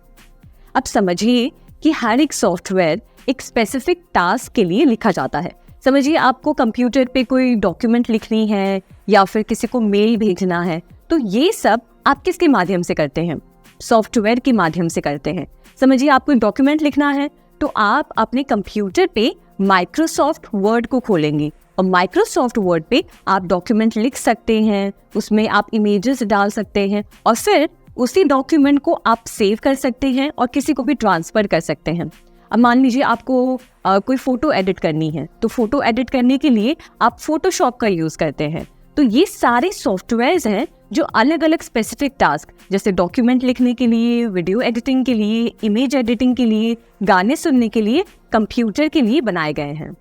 अब समझिए कि हर एक सॉफ्टवेयर एक स्पेसिफिक टास्क के लिए लिखा जाता है। समझिए आपको कंप्यूटर पे कोई डॉक्यूमेंट लिखनी है या फिर किसी को मेल भेजना है, तो ये सब आप किसके माध्यम से करते हैं, सॉफ्टवेयर के माध्यम से करते हैं। समझिए आपको डॉक्यूमेंट लिखना है तो आप अपने कंप्यूटर पे माइक्रोसॉफ्ट वर्ड को खोलेंगे और माइक्रोसॉफ्ट वर्ड पे आप डॉक्यूमेंट लिख सकते हैं, उसमें आप इमेजेस डाल सकते हैं और फिर उसी डॉक्यूमेंट को आप सेव कर सकते हैं और किसी को भी ट्रांसफर कर सकते हैं। अब मान लीजिए आपको कोई फोटो एडिट करनी है, तो फोटो एडिट करने के लिए आप फोटोशॉप का यूज करते हैं। तो ये सारे सॉफ्टवेयर्स हैं जो अलग अलग स्पेसिफिक टास्क, जैसे डॉक्यूमेंट लिखने के लिए, वीडियो एडिटिंग के लिए, इमेज एडिटिंग के लिए, गाने सुनने के लिए, कंप्यूटर के लिए बनाए गए हैं।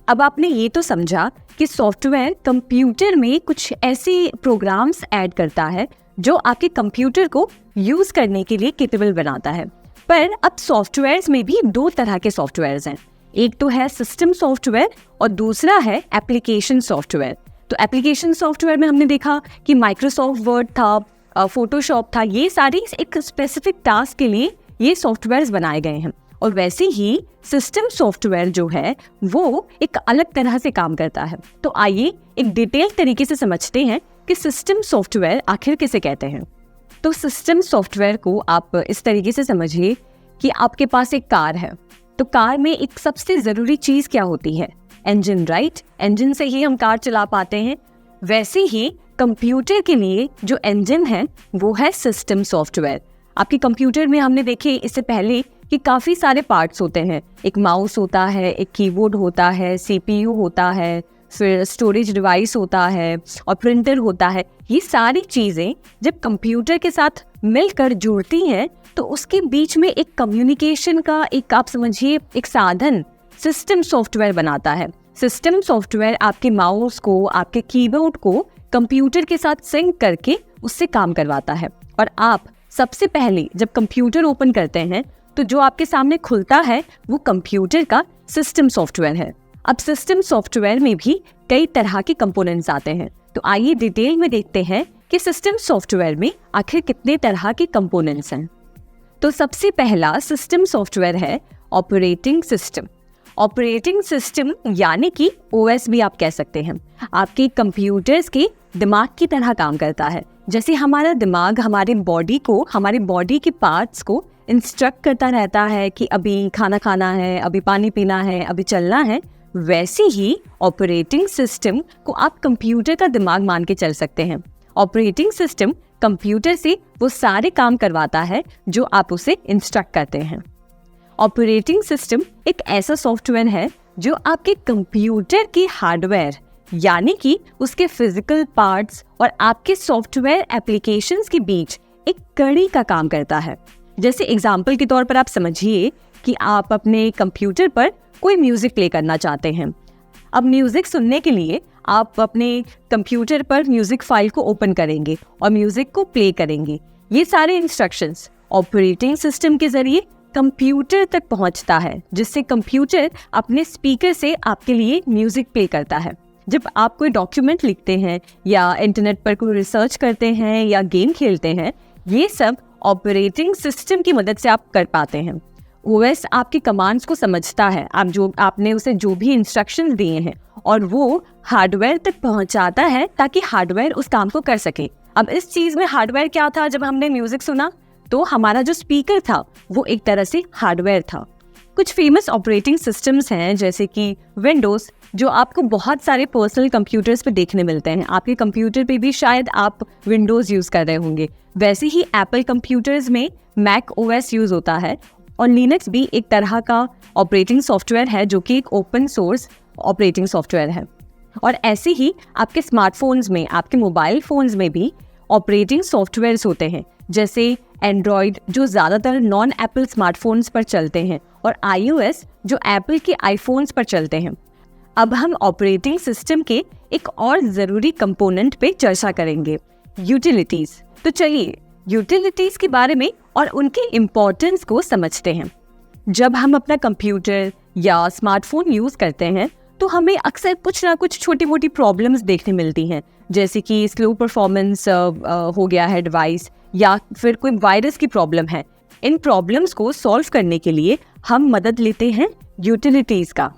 अब आपने ये तो समझा कि सॉफ्टवेयर कंप्यूटर में कुछ ऐसे प्रोग्राम्स ऐड करता है जो आपके कंप्यूटर को यूज करने के लिए केपेबल बनाता है। पर अब सॉफ्टवेयर्स में भी दो तरह के सॉफ्टवेयर्स हैं, एक तो है सिस्टम सॉफ्टवेयर और दूसरा है एप्लीकेशन सॉफ्टवेयर। तो एप्लीकेशन सॉफ्टवेयर में हमने देखा कि माइक्रोसॉफ्ट वर्ड था, फोटोशॉप था, ये सारी एक स्पेसिफिक टास्क के लिए ये सॉफ्टवेयर्स बनाए गए हैं। और वैसे ही सिस्टम सॉफ्टवेयर जो है वो एक अलग तरह से काम करता है। तो आइए एक डिटेल तरीके से समझते हैं कि सिस्टम सॉफ्टवेयर आखिर किसे कहते हैं। तो सिस्टम सॉफ्टवेयर को आप इस तरीके से समझिए कि आपके पास एक कार है, तो कार में एक सबसे ज़रूरी चीज़ क्या होती है, इंजन, राइट। इंजन से ही हम कार चला पाते हैं। वैसे ही कंप्यूटर के लिए जो इंजन है वो है सिस्टम सॉफ्टवेयर। आपके कंप्यूटर में हमने देखे इससे पहले कि काफ़ी सारे पार्ट्स होते हैं, एक माउस होता है, एक कीबोर्ड होता है, CPU होता है, फिर स्टोरेज डिवाइस होता है और प्रिंटर होता है। ये सारी चीज़ें जब कंप्यूटर के साथ मिलकर जुड़ती हैं तो उसके बीच में एक कम्युनिकेशन का एक, आप समझिए, एक साधन सिस्टम सॉफ्टवेयर बनाता है। सिस्टम सॉफ्टवेयर आपके माउस को, आपके कीबोर्ड को कंप्यूटर के साथ सिंक करके उससे काम करवाता है। और आप सबसे पहले जब कंप्यूटर ओपन करते हैं तो जो आपके सामने खुलता है वो कंप्यूटर का सिस्टम सॉफ्टवेयर है। अब सिस्टम सॉफ्टवेयर में भी कई तरह के कंपोनेंट्स आते हैं, तो आइए डिटेल में देखते हैं कि सिस्टम सॉफ्टवेयर में आखिर कितने तरह के कंपोनेंट्स हैं। तो सबसे पहला सिस्टम सॉफ्टवेयर है ऑपरेटिंग सिस्टम। ऑपरेटिंग सिस्टम यानी कि ओएस भी आप कह सकते हैं, आपके कंप्यूटर्स के दिमाग की तरह काम करता है। जैसे हमारा दिमाग हमारे बॉडी के पार्ट्स को इंस्ट्रक्ट करता रहता है कि अभी खाना खाना है, अभी पानी पीना है, अभी चलना है, वैसे ही ऑपरेटिंग सिस्टम को आप कंप्यूटर का दिमाग मान के चल सकते हैं। ऑपरेटिंग सिस्टम कंप्यूटर से वो सारे काम करवाता है जो आप उसे इंस्ट्रक्ट करते हैं। ऑपरेटिंग सिस्टम एक ऐसा सॉफ्टवेयर है जो आपके कंप्यूटर के हार्डवेयर यानी कि उसके फिजिकल पार्ट्स और आपके सॉफ्टवेयर एप्लीकेशंस के बीच एक कड़ी का काम करता है। जैसे एग्जाम्पल के तौर पर आप समझिए कि आप अपने कंप्यूटर पर कोई म्यूजिक प्ले करना चाहते हैं। अब म्यूजिक सुनने के लिए आप अपने कंप्यूटर पर म्यूजिक फाइल को ओपन करेंगे और म्यूजिक को प्ले करेंगे। ये सारे इंस्ट्रक्शंस ऑपरेटिंग सिस्टम के जरिए कंप्यूटर तक पहुंचता है, जिससे कंप्यूटर अपने स्पीकर से आपके लिए म्यूजिक प्ले करता है। जब आप कोई डॉक्यूमेंट लिखते हैं या इंटरनेट पर कोई रिसर्च करते हैं या गेम खेलते हैं, ये सब ऑपरेटिंग सिस्टम की मदद से आप कर पाते हैं। ओएस आपकी कमांड्स को समझता है, आपने उसे जो भी इंस्ट्रक्शंस दिए हैं, और वो हार्डवेयर तक पहुंचाता है ताकि हार्डवेयर उस काम को कर सके। अब इस चीज में हार्डवेयर क्या था? जब हमने म्यूजिक सुना तो हमारा जो स्पीकर था वो एक तरह से हार्डवेयर था। कुछ फेमस ऑपरेटिंग सिस्टम्स हैं जैसे कि विंडोज, जो आपको बहुत सारे पर्सनल कंप्यूटर्स पे देखने मिलते हैं। आपके कंप्यूटर पे भी शायद आप विंडोज यूज कर रहे होंगे। वैसे ही एप्पल कंप्यूटर्स में मैक ओएस यूज होता है, और लिनक्स भी एक तरह का ऑपरेटिंग सॉफ्टवेयर है जो कि एक ओपन सोर्स ऑपरेटिंग सॉफ्टवेयर है। और ऐसे ही आपके स्मार्टफोन्स में, आपके मोबाइल फोन्स में भी ऑपरेटिंग सॉफ्टवेयर्स होते हैं, जैसे एंड्रॉयड जो ज़्यादातर नॉन एप्पल स्मार्टफोन्स पर चलते हैं, और iOS जो एप्पल के आईफोन्स पर चलते हैं। अब हम ऑपरेटिंग सिस्टम के एक और ज़रूरी कंपोनेंट पे चर्चा करेंगे, यूटिलिटीज़। तो चलिए यूटिलिटीज़ के बारे में और उनके इम्पोर्टेंस को समझते हैं। जब हम अपना कंप्यूटर या स्मार्टफोन यूज़ करते हैं तो हमें अक्सर कुछ ना कुछ छोटी मोटी प्रॉब्लम्स देखने मिलती हैं, जैसे कि स्लो परफॉर्मेंस हो गया है डिवाइस, या फिर कोई वायरस की प्रॉब्लम है। इन प्रॉब्लम्स को सॉल्व करने के लिए हम मदद लेते हैं यूटिलिटीज़ का।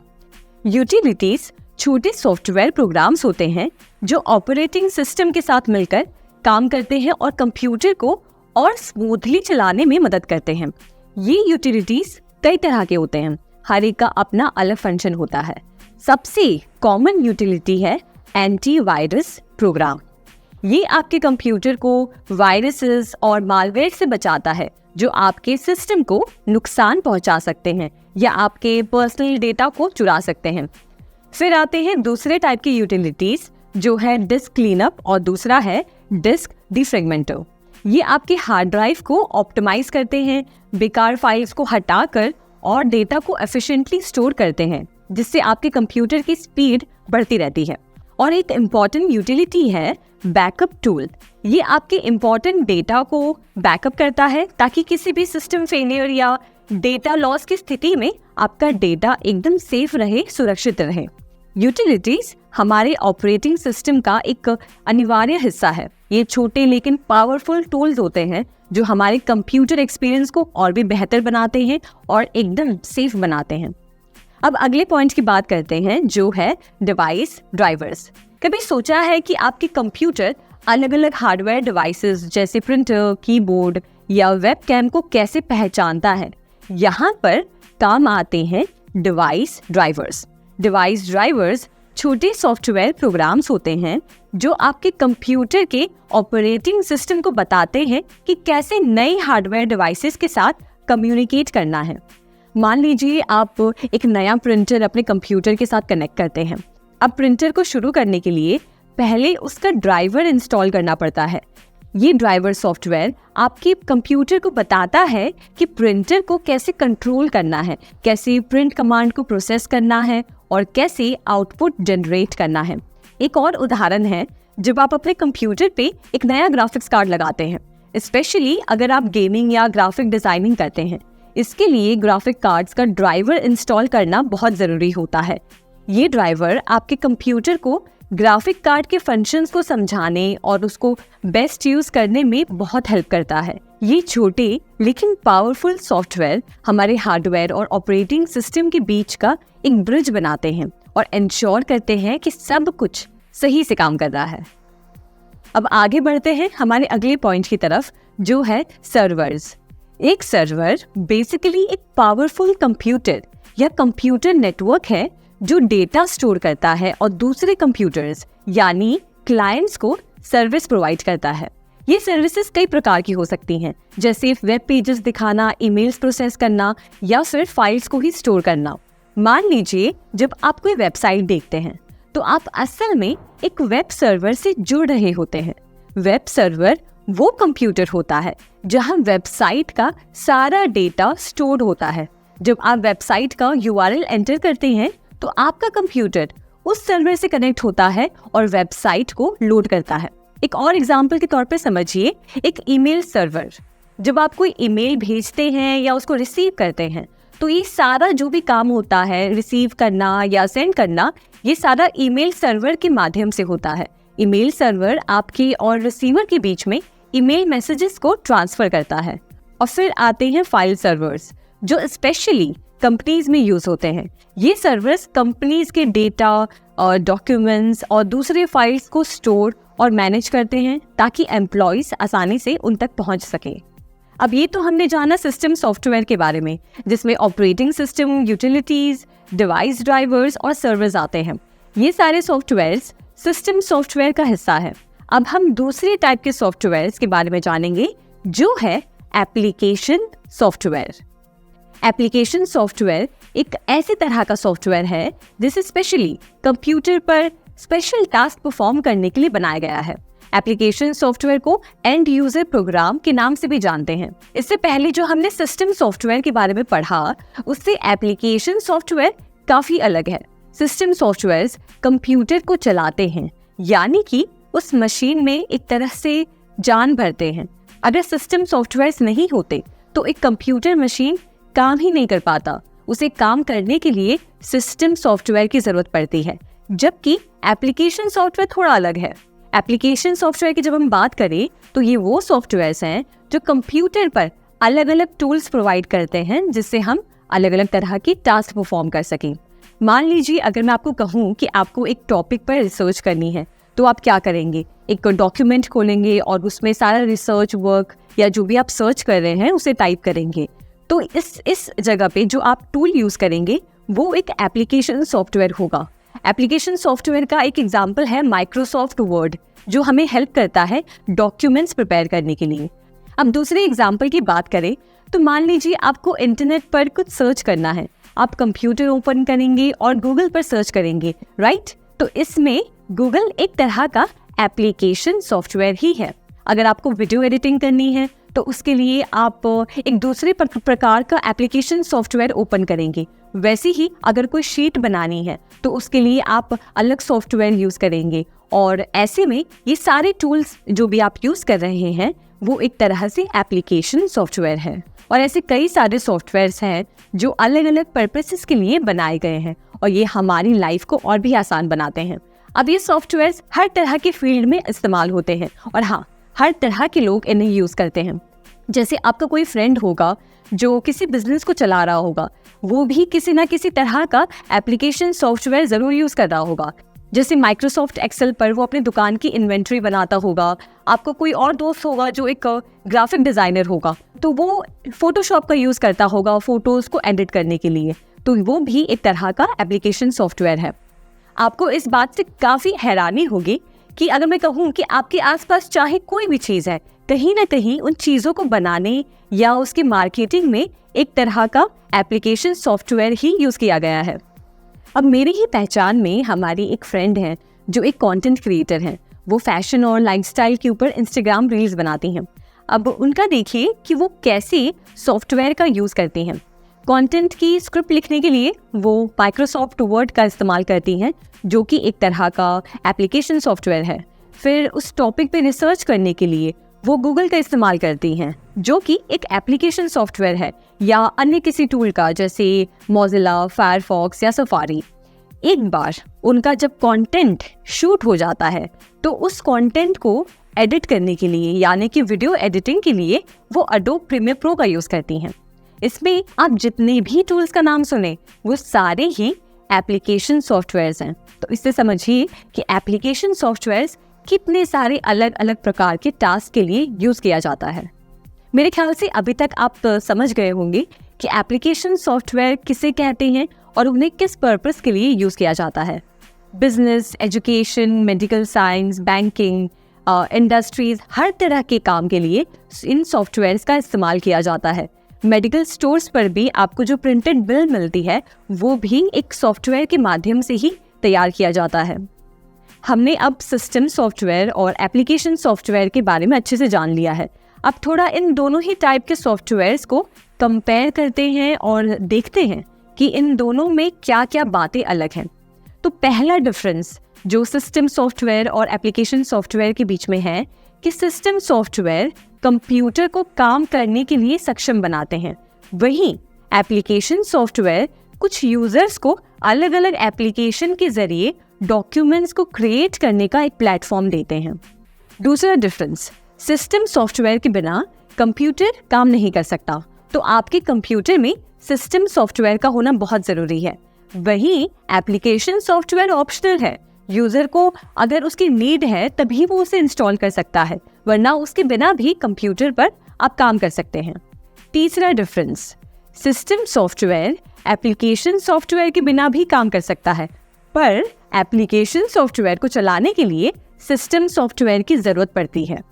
यूटिलिटीज़ छोटे सॉफ्टवेयर प्रोग्राम्स होते हैं जो ऑपरेटिंग सिस्टम के साथ मिलकर काम करते हैं और कंप्यूटर को और स्मूथली चलाने में मदद करते हैं। ये यूटिलिटीज़ कई तरह के होते हैं, हर एक का अपना अलग फंक्शन होता है। सबसे कॉमन यूटिलिटी है एंटीवायरस प्रोग्राम। ये आपके कंप्यूटर को वायरसेस और मालवेयर से बचाता है जो आपके सिस्टम को नुकसान पहुंचा सकते हैं या आपके पर्सनल डेटा को चुरा सकते हैं। फिर आते हैं दूसरे टाइप की यूटिलिटीज, जो है डिस्क क्लीनअप और दूसरा है डिस्क डिफ्रेगमेंटर। ये आपके हार्ड ड्राइव को ऑप्टिमाइज करते हैं, बेकार फाइल्स को हटाकर और डेटा को एफिशिएंटली स्टोर करते हैं, जिससे आपके कंप्यूटर की स्पीड बढ़ती रहती है। और एक इम्पॉर्टेंट यूटिलिटी है बैकअप टूल। ये आपके इम्पॉर्टेंट डेटा को बैकअप करता है ताकि किसी भी सिस्टम फेलियर या डेटा लॉस की स्थिति में आपका डेटा एकदम सेफ रहे, सुरक्षित रहे। यूटिलिटीज हमारे ऑपरेटिंग सिस्टम का एक अनिवार्य हिस्सा है। ये छोटे लेकिन पावरफुल टूल्स होते हैं जो हमारे कंप्यूटर एक्सपीरियंस को और भी बेहतर बनाते हैं और एकदम सेफ बनाते हैं। अब अगले पॉइंट की बात करते हैं, जो है डिवाइस ड्राइवर्स। कभी सोचा है कि आपके कंप्यूटर अलग अलग हार्डवेयर डिवाइसेस जैसे प्रिंटर, कीबोर्ड या वेबकैम को कैसे पहचानता है? यहाँ पर काम आते हैं डिवाइस ड्राइवर्स। डिवाइस ड्राइवर्स छोटे सॉफ्टवेयर प्रोग्राम्स होते हैं जो आपके कंप्यूटर के ऑपरेटिंग सिस्टम को बताते हैं कि कैसे नए हार्डवेयर डिवाइसेस के साथ कम्युनिकेट करना है। मान लीजिए आप एक नया प्रिंटर अपने कंप्यूटर के साथ कनेक्ट करते हैं, अब प्रिंटर को शुरू करने के लिए पहले उसका ड्राइवर इंस्टॉल करना पड़ता है। ये ड्राइवर सॉफ्टवेयर आपके कंप्यूटर को बताता है कि प्रिंटर को कैसे कंट्रोल करना है, कैसे प्रिंट कमांड को प्रोसेस करना है और कैसे आउटपुट जनरेट करना है। एक और उदाहरण है, जब आप अपने कंप्यूटर पे एक नया ग्राफिक्स कार्ड लगाते हैं, स्पेशली अगर आप गेमिंग या ग्राफिक डिजाइनिंग करते हैं। इसके लिए ग्राफिक कार्ड्स का ड्राइवर इंस्टॉल करना बहुत ज़रूरी होता है। ये ड्राइवर आपके कंप्यूटर को ग्राफिक कार्ड के फंक्शंस को समझाने और उसको बेस्ट यूज करने में बहुत हेल्प करता है। ये छोटे लेकिन पावरफुल सॉफ्टवेयर हमारे हार्डवेयर और ऑपरेटिंग सिस्टम के बीच का एक ब्रिज बनाते हैं और इंश्योर करते हैं कि सब कुछ सही से काम कर रहा है। अब आगे बढ़ते हैं हमारे अगले पॉइंट की तरफ, जो है सर्वर्स। एक सर्वर बेसिकली एक पावरफुल कंप्यूटर या कंप्यूटर नेटवर्क है जो डेटा स्टोर करता है और दूसरे कंप्यूटर्स यानी क्लाइंट्स को सर्विस प्रोवाइड करता है। ये सर्विसेज कई प्रकार की हो सकती हैं, जैसे वेब पेजेस दिखाना, ईमेल्स प्रोसेस करना या फिर फाइल्स को ही स्टोर करना। मान लीजिए जब आप कोई वेबसाइट देखते हैं तो आप असल में एक वेब सर्वर से जुड़ रहे होते हैं। वेब सर्वर वो कंप्यूटर होता है जहां वेबसाइट का सारा डेटा स्टोर होता है। जब आप वेबसाइट का URL एंटर करते हैं तो आपका कंप्यूटर उस सर्वर से कनेक्ट होता है और वेबसाइट को लोड करता है। एक और एग्जांपल के तौर पे समझिए एक ईमेल सर्वर। जब आप कोई ईमेल भेजते हैं या उसको रिसीव करते हैं तो ये सारा जो भी काम होता है, रिसीव करना या सेंड करना, ये सारा ईमेल सर्वर के माध्यम से होता है। ईमेल सर्वर आपके और रिसीवर के बीच में ईमेल मैसेजेस को ट्रांसफर करता है। और फिर आते हैं फाइल सर्वर्स, जो स्पेशली कंपनीज में यूज होते हैं। ये सर्वर्स कंपनीज के डेटा और डॉक्यूमेंट्स और दूसरे फाइल्स को स्टोर और मैनेज करते हैं ताकि एम्प्लॉयज आसानी से उन तक पहुंच सके। अब ये तो हमने जाना सिस्टम सॉफ्टवेयर के बारे में, जिसमें operating system, utilities, device drivers और सर्वर्स आते हैं। ये सारे सॉफ्टवेयर्स सिस्टम सॉफ्टवेयर का हिस्सा है। अब हम दूसरे टाइप के सॉफ्टवेयर्स के बारे में जानेंगे, जो है एप्लीकेशन सॉफ्टवेयर। एप्लीकेशन सॉफ्टवेयर एक ऐसे तरह का सॉफ्टवेयर है जिसे स्पेशली कंप्यूटर पर स्पेशल टास्क परफॉर्म करने के लिए बनाया गया है। एप्लीकेशन सॉफ्टवेयर को एंड यूजर प्रोग्राम के नाम से भी जानते हैं। इससे पहले जो हमने सिस्टम सॉफ्टवेयर के बारे में पढ़ा, उससे एप्लीकेशन सॉफ्टवेयर काफी अलग है। सिस्टम सॉफ्टवेयर कंप्यूटर को चलाते हैं, यानी कि उस मशीन में एक तरह से जान भरते हैं। अगर सिस्टम सॉफ्टवेयर नहीं होते तो एक कंप्यूटर मशीन काम ही नहीं कर पाता। उसे काम करने के लिए सिस्टम सॉफ्टवेयर की जरूरत पड़ती है, जबकि एप्लीकेशन सॉफ्टवेयर थोड़ा अलग है। एप्लीकेशन सॉफ्टवेयर की जब हम बात करें तो ये वो सॉफ्टवेयर्स हैं जो कंप्यूटर पर अलग अलग टूल्स प्रोवाइड करते हैं, जिससे हम अलग अलग तरह की टास्क परफॉर्म कर सकें। मान लीजिए अगर मैं आपको कहूँ कि आपको एक टॉपिक पर रिसर्च करनी है, तो आप क्या करेंगे? एक डॉक्यूमेंट खोलेंगे और उसमें सारा रिसर्च वर्क या जो भी आप सर्च कर रहे हैं उसे टाइप करेंगे। तो इस जगह पे जो आप टूल यूज करेंगे वो एक एप्लीकेशन सॉफ्टवेयर होगा। एप्लीकेशन सॉफ्टवेयर का एक एग्जांपल है माइक्रोसॉफ्ट वर्ड, जो हमें हेल्प करता है डॉक्यूमेंट्स प्रिपेयर करने के लिए। अब दूसरे एग्जांपल की बात करें तो मान लीजिए आपको इंटरनेट पर कुछ सर्च करना है। आप कंप्यूटर ओपन करेंगे और गूगल पर सर्च करेंगे, राइट? तो इसमें गूगल एक तरह का एप्लीकेशन सॉफ्टवेयर ही है। अगर आपको वीडियो एडिटिंग करनी है तो उसके लिए आप एक दूसरे प्रकार का एप्लीकेशन सॉफ्टवेयर ओपन करेंगे। वैसे ही अगर कोई शीट बनानी है तो उसके लिए आप अलग सॉफ्टवेयर यूज करेंगे। और ऐसे में ये सारे टूल्स जो भी आप यूज कर रहे हैं वो एक तरह से एप्लीकेशन सॉफ्टवेयर है। और ऐसे कई सारे सॉफ्टवेयर्स हैं जो अलग अलग पर्पसेस के लिए बनाए गए हैं और ये हमारी लाइफ को और भी आसान बनाते हैं। अब ये सॉफ्टवेयर्स हर तरह के फील्ड में इस्तेमाल होते हैं और हाँ, हर तरह के लोग इन्हें यूज करते हैं। जैसे आपका कोई फ्रेंड होगा जो किसी बिजनेस को चला रहा होगा, वो भी किसी ना किसी तरह का एप्लीकेशन सॉफ्टवेयर जरूर यूज कर रहा होगा। जैसे माइक्रोसॉफ्ट एक्सेल पर वो अपनी दुकान की इन्वेंट्री बनाता होगा। आपको कोई और दोस्त होगा जो एक ग्राफिक डिजाइनर होगा, तो वो फोटोशॉप का यूज करता होगा फोटोज को एडिट करने के लिए, तो वो भी एक तरह का एप्लीकेशन सॉफ्टवेयर है। आपको इस बात से काफी हैरानी होगी कि अगर मैं कहूँ कि आपके आसपास चाहे कोई भी चीज है, कहीं ना कहीं उन चीजों को बनाने या उसकी मार्केटिंग में एक तरह का एप्लीकेशन सॉफ्टवेयर ही यूज किया गया है। अब मेरी ही पहचान में हमारी एक फ्रेंड है जो एक कंटेंट क्रिएटर हैं। वो फैशन और लाइफस्टाइल के ऊपर इंस्टाग्राम रील्स बनाती हैं। अब उनका देखिए कि वो कैसे सॉफ्टवेयर का यूज़ करती हैं। कंटेंट की स्क्रिप्ट लिखने के लिए वो माइक्रोसॉफ्ट वर्ड का इस्तेमाल करती हैं, जो कि एक तरह का एप्लीकेशन सॉफ्टवेयर है। फिर उस टॉपिक पे रिसर्च करने के लिए वो गूगल का इस्तेमाल करती हैं, जो कि एक एप्लीकेशन सॉफ्टवेयर है, या अन्य किसी टूल का जैसे मोजिला, फायरफॉक्स या सफारी। एक बार उनका जब कंटेंट शूट हो जाता है तो उस कंटेंट को एडिट करने के लिए, यानी कि वीडियो एडिटिंग के लिए, वो एडोब प्रीमियर प्रो का यूज़ करती हैं। इसमें आप जितने भी टूल्स का नाम सुने वो सारे ही एप्लीकेशन सॉफ्टवेयर्स हैं। तो इससे समझिए कि एप्लीकेशन सॉफ्टवेयर्स कितने सारे अलग अलग प्रकार के टास्क के लिए यूज़ किया जाता है। मेरे ख्याल से अभी तक आप समझ गए होंगे कि एप्लीकेशन सॉफ्टवेयर किसे कहते हैं और उन्हें किस पर्पस के लिए यूज़ किया जाता है। Business, education, medical science, banking, industries, हर तरह के काम के लिए इन सॉफ्टवेयर्स का इस्तेमाल किया जाता है। मेडिकल स्टोर्स पर भी आपको जो प्रिंटेड बिल मिलती है वो भी एक सॉफ्टवेयर के माध्यम से ही तैयार किया जाता है। हमने अब सिस्टम सॉफ्टवेयर और एप्लीकेशन सॉफ्टवेयर के बारे में अच्छे से जान लिया है। अब थोड़ा इन दोनों ही टाइप के सॉफ्टवेयर्स को कंपेयर करते हैं और देखते हैं कि इन दोनों में क्या क्या बातें अलग हैं। तो पहला डिफरेंस जो सिस्टम सॉफ्टवेयर और एप्लीकेशन सॉफ्टवेयर के बीच में है कि सिस्टम सॉफ्टवेयर कंप्यूटर को काम करने के लिए सक्षम बनाते हैं, वहीं एप्लीकेशन सॉफ्टवेयर कुछ यूजर्स को अलग अलग एप्लीकेशन के जरिए डॉक्यूमेंट्स को क्रिएट करने का एक प्लेटफॉर्म देते हैं। दूसरा डिफरेंस, सिस्टम सॉफ्टवेयर के बिना कंप्यूटर काम नहीं कर सकता, तो आपके कंप्यूटर में सिस्टम सॉफ्टवेयर का होना बहुत ज़रूरी है। वहीं एप्लीकेशन सॉफ्टवेयर ऑप्शनल है, यूज़र को अगर उसकी नीड है तभी वो उसे इंस्टॉल कर सकता है, वरना उसके बिना भी कंप्यूटर पर आप काम कर सकते हैं। तीसरा difference, system software application software के बिना भी काम कर सकता है, पर एप्लीकेशन सॉफ्टवेयर को चलाने के लिए सिस्टम सॉफ्टवेयर की ज़रूरत पड़ती है।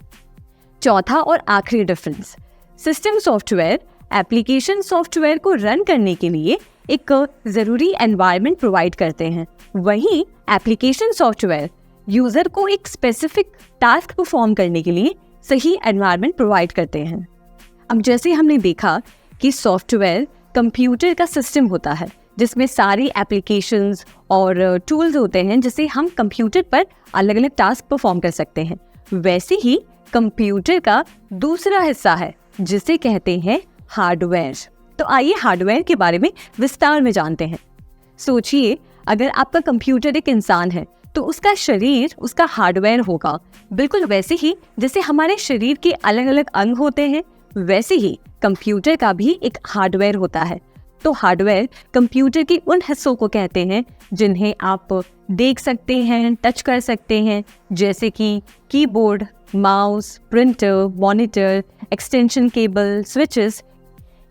चौथा और आखिरी difference, system software application software को रन करने के लिए एक ज़रूरी एनवायरनमेंट प्रोवाइड करते हैं, वहीं एप्लीकेशन सॉफ्टवेयर यूज़र को एक स्पेसिफिक टास्क परफॉर्म करने के लिए सही एनवायरनमेंट प्रोवाइड करते हैं। अब जैसे हमने देखा कि सॉफ्टवेयर कंप्यूटर का सिस्टम होता है जिसमें सारी एप्लीकेशंस और टूल्स होते हैं जिससे हम कंप्यूटर पर अलग अलग टास्क परफॉर्म कर सकते हैं, वैसे ही कंप्यूटर का दूसरा हिस्सा है जिसे कहते हैं हार्डवेयर। तो आइए हार्डवेयर के बारे में विस्तार में जानते हैं। सोचिए, अगर आपका कंप्यूटर एक इंसान है तो उसका शरीर उसका हार्डवेयर होगा, बिल्कुल वैसे ही जैसे हमारे शरीर के अलग अलग अंग होते हैं, वैसे ही कंप्यूटर का भी एक हार्डवेयर होता है। तो हार्डवेयर कंप्यूटर के उन हिस्सों को कहते हैं जिन्हें आप देख सकते हैं, टच कर सकते हैं, जैसे कि keyboard, mouse, printer, monitor, extension cable, switches.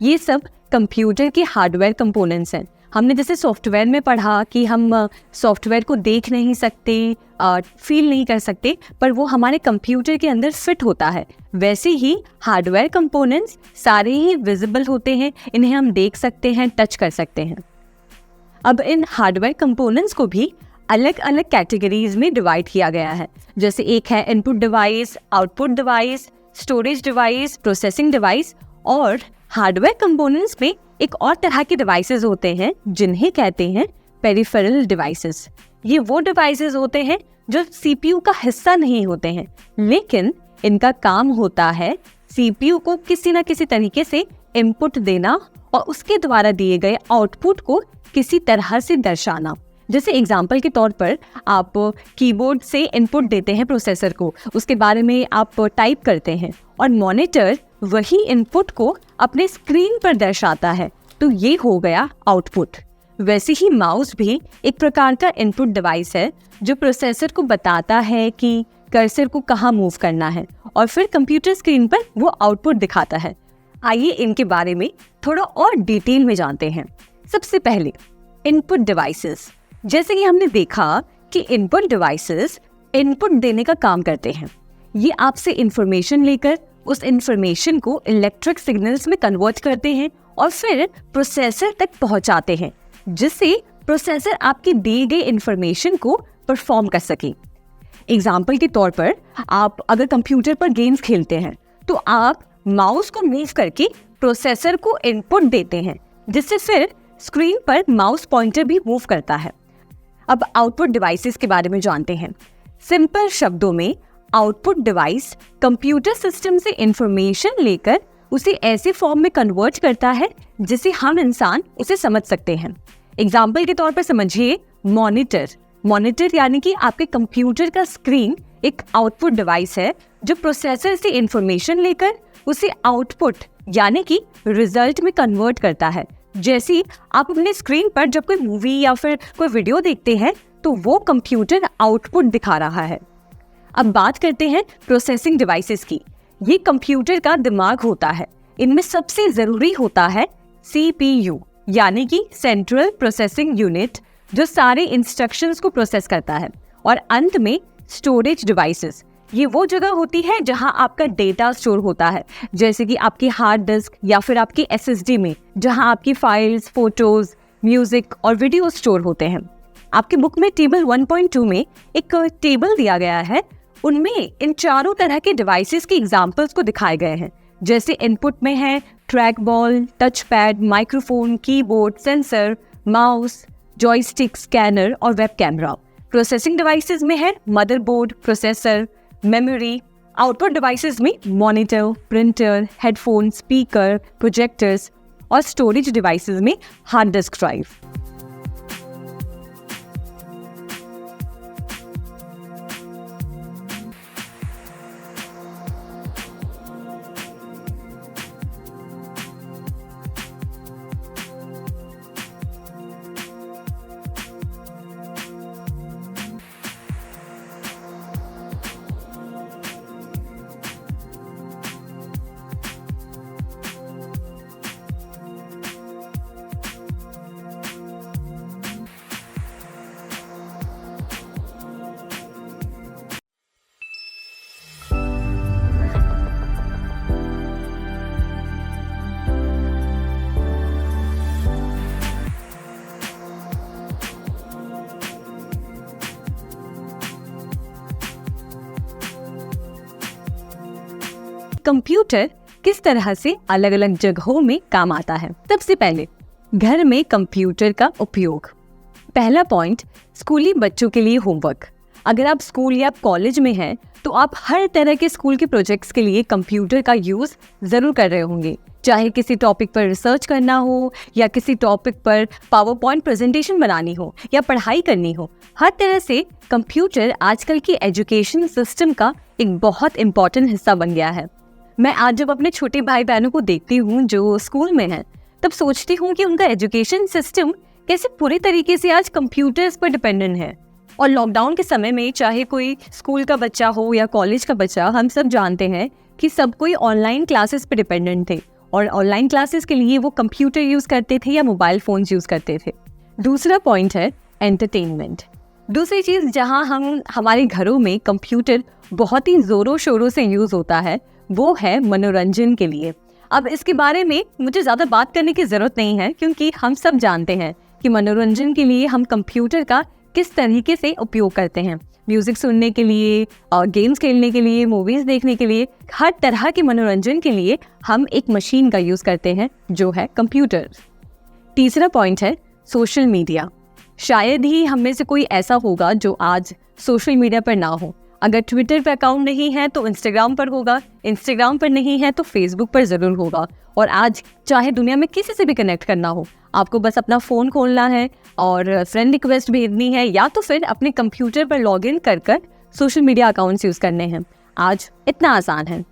ये सब कंप्यूटर के हार्डवेयर कंपोनेंट्स हैं। हमने जैसे सॉफ्टवेयर में पढ़ा कि हम सॉफ्टवेयर को देख नहीं सकते, फील नहीं कर सकते, पर वो हमारे कंप्यूटर के अंदर फिट होता है, वैसे ही हार्डवेयर कंपोनेंट्स सारे ही विजिबल होते हैं, इन्हें हम देख सकते हैं, टच कर सकते हैं। अब इन हार्डवेयर कंपोनेंट्स को भी अलग अलग कैटेगरीज में डिवाइड किया गया है। जैसे एक है input device, output device, storage device, processing device, और हार्डवेयर कंपोनेंट्स में एक और तरह के डिवाइसेस होते हैं जिन्हें कहते हैं पेरिफेरल डिवाइसेस। ये वो डिवाइसेस होते हैं जो सीपीयू का हिस्सा नहीं होते हैं, लेकिन इनका काम होता है सीपीयू को किसी न किसी तरीके से इनपुट देना और उसके द्वारा दिए गए आउटपुट को किसी तरह से दर्शाना। जैसे एग्जाम्पल के तौर पर आप कीबोर्ड से इनपुट देते हैं प्रोसेसर को, उसके बारे में आप टाइप करते हैं और मॉनिटर वही इनपुट को अपने स्क्रीन पर दर्शाता है, तो ये हो गया आउटपुट। वैसे ही माउस भी एक प्रकार का इनपुट डिवाइस है जो प्रोसेसर को बताता है कि कर्सर को कहाँ मूव करना है और फिर कंप्यूटर स्क्रीन पर वो आउटपुट दिखाता है। आइए इनके बारे में थोड़ा और डिटेल में जानते हैं। सबसे पहले इनपुट डिवाइसेस। जैसे कि हमने देखा कि इनपुट डिवाइसेस इनपुट देने का काम करते हैं। ये आपसे इंफॉर्मेशन लेकर उस इंफॉर्मेशन को इलेक्ट्रिक सिग्नल्स में कन्वर्ट करते हैं और फिर प्रोसेसर तक पहुंचाते हैं, जिससे प्रोसेसर आपकी दी गई इंफॉर्मेशन को परफॉर्म कर सके। एग्जाम्पल के तौर पर आप अगर कंप्यूटर पर गेम्स खेलते हैं तो आप माउस को मूव करके प्रोसेसर को इनपुट देते हैं, जिससे फिर स्क्रीन पर माउस पॉइंटर भी मूव करता है। अब आउटपुट डिवाइसेस के बारे में जानते हैं। सिंपल शब्दों में आउटपुट डिवाइस कंप्यूटर सिस्टम से इंफॉर्मेशन लेकर उसे ऐसे फॉर्म में कन्वर्ट करता है जिसे हम इंसान उसे समझ सकते हैं। एग्जाम्पल के तौर पर समझिए मॉनिटर यानी कि आपके कंप्यूटर का स्क्रीन एक आउटपुट डिवाइस है जो प्रोसेसर से इंफॉर्मेशन लेकर उसे आउटपुट यानी कि रिजल्ट में कन्वर्ट करता है। जैसे आप अपने स्क्रीन पर जब कोई मूवी या फिर कोई वीडियो देखते हैं तो वो कंप्यूटर आउटपुट दिखा रहा है। अब बात करते हैं प्रोसेसिंग डिवाइसेस की। ये कंप्यूटर का दिमाग होता है। इनमें सबसे जरूरी होता है CPU यानी कि सेंट्रल प्रोसेसिंग यूनिट, जो सारे इंस्ट्रक्शंस को प्रोसेस करता है। और अंत में स्टोरेज डिवाइसेस, ये वो जगह होती है जहां आपका डेटा स्टोर होता है, जैसे कि आपकी हार्ड डिस्क या फिर आपकी SSD में, जहां आपकी फाइल्स, फोटोज, म्यूजिक और वीडियो स्टोर होते हैं। आपके बुक में टेबल 1.2 में एक टेबल दिया गया है, उनमें इन चारों तरह के डिवाइसेस के एग्जाम्पल्स को दिखाए गए हैं। जैसे इनपुट में है track ball, touch pad, microphone, keyboard, sensor, mouse, joystick, scanner और वेब कैमरा। प्रोसेसिंग डिवाइसेस में है motherboard, processor, memory. Output devices में monitor, printer, headphone, speaker, projectors और स्टोरेज डिवाइसेस में हार्ड डिस्क ड्राइव। कंप्यूटर किस तरह से अलग अलग जगहों में काम आता है। सबसे पहले घर में कंप्यूटर का उपयोग। पहला पॉइंट, स्कूली बच्चों के लिए होमवर्क। अगर आप स्कूल या कॉलेज में हैं तो आप हर तरह के स्कूल के प्रोजेक्ट्स के लिए कंप्यूटर का यूज जरूर कर रहे होंगे, चाहे किसी टॉपिक पर रिसर्च करना हो या किसी टॉपिक पर पावर पॉइंट प्रेजेंटेशन बनानी हो या पढ़ाई करनी हो। हर तरह से कंप्यूटर आजकल की एजुकेशन सिस्टम का एक बहुत इम्पोर्टेंट हिस्सा बन गया है। मैं आज जब अपने छोटे भाई बहनों को देखती हूँ जो स्कूल में हैं, तब सोचती हूँ कि उनका एजुकेशन सिस्टम कैसे पूरी तरीके से आज कंप्यूटर्स पर डिपेंडेंट है। और लॉकडाउन के समय में चाहे कोई स्कूल का बच्चा हो या कॉलेज का बच्चा, हम सब जानते हैं कि सब कोई ऑनलाइन क्लासेस पे डिपेंडेंट थे और ऑनलाइन क्लासेस के लिए वो कंप्यूटर यूज़ करते थे या मोबाइल फ़ोन्स यूज़ करते थे। दूसरा पॉइंट है एंटरटेनमेंट। दूसरी चीज़ जहाँ हमारे घरों में कंप्यूटर बहुत ही ज़ोरों शोरों से यूज़ होता है वो है मनोरंजन के लिए। अब इसके बारे में मुझे ज़्यादा बात करने की ज़रूरत नहीं है, क्योंकि हम सब जानते हैं कि मनोरंजन के लिए हम कंप्यूटर का किस तरीके से उपयोग करते हैं। म्यूज़िक सुनने के लिए, गेम्स खेलने के लिए, मूवीज़ देखने के लिए, हर तरह के मनोरंजन के लिए हम एक मशीन का यूज़ करते हैं जो है कंप्यूटर। तीसरा पॉइंट है सोशल मीडिया। शायद ही हम में से कोई ऐसा होगा जो आज सोशल मीडिया पर ना हो। अगर ट्विटर पर अकाउंट नहीं है तो इंस्टाग्राम पर होगा, इंस्टाग्राम पर नहीं है तो फेसबुक पर ज़रूर होगा। और आज चाहे दुनिया में किसी से भी कनेक्ट करना हो, आपको बस अपना फ़ोन खोलना है और फ्रेंड रिक्वेस्ट भेजनी है या तो फिर अपने कंप्यूटर पर लॉगिन कर सोशल मीडिया अकाउंट्स यूज़ करने हैं। आज इतना आसान है।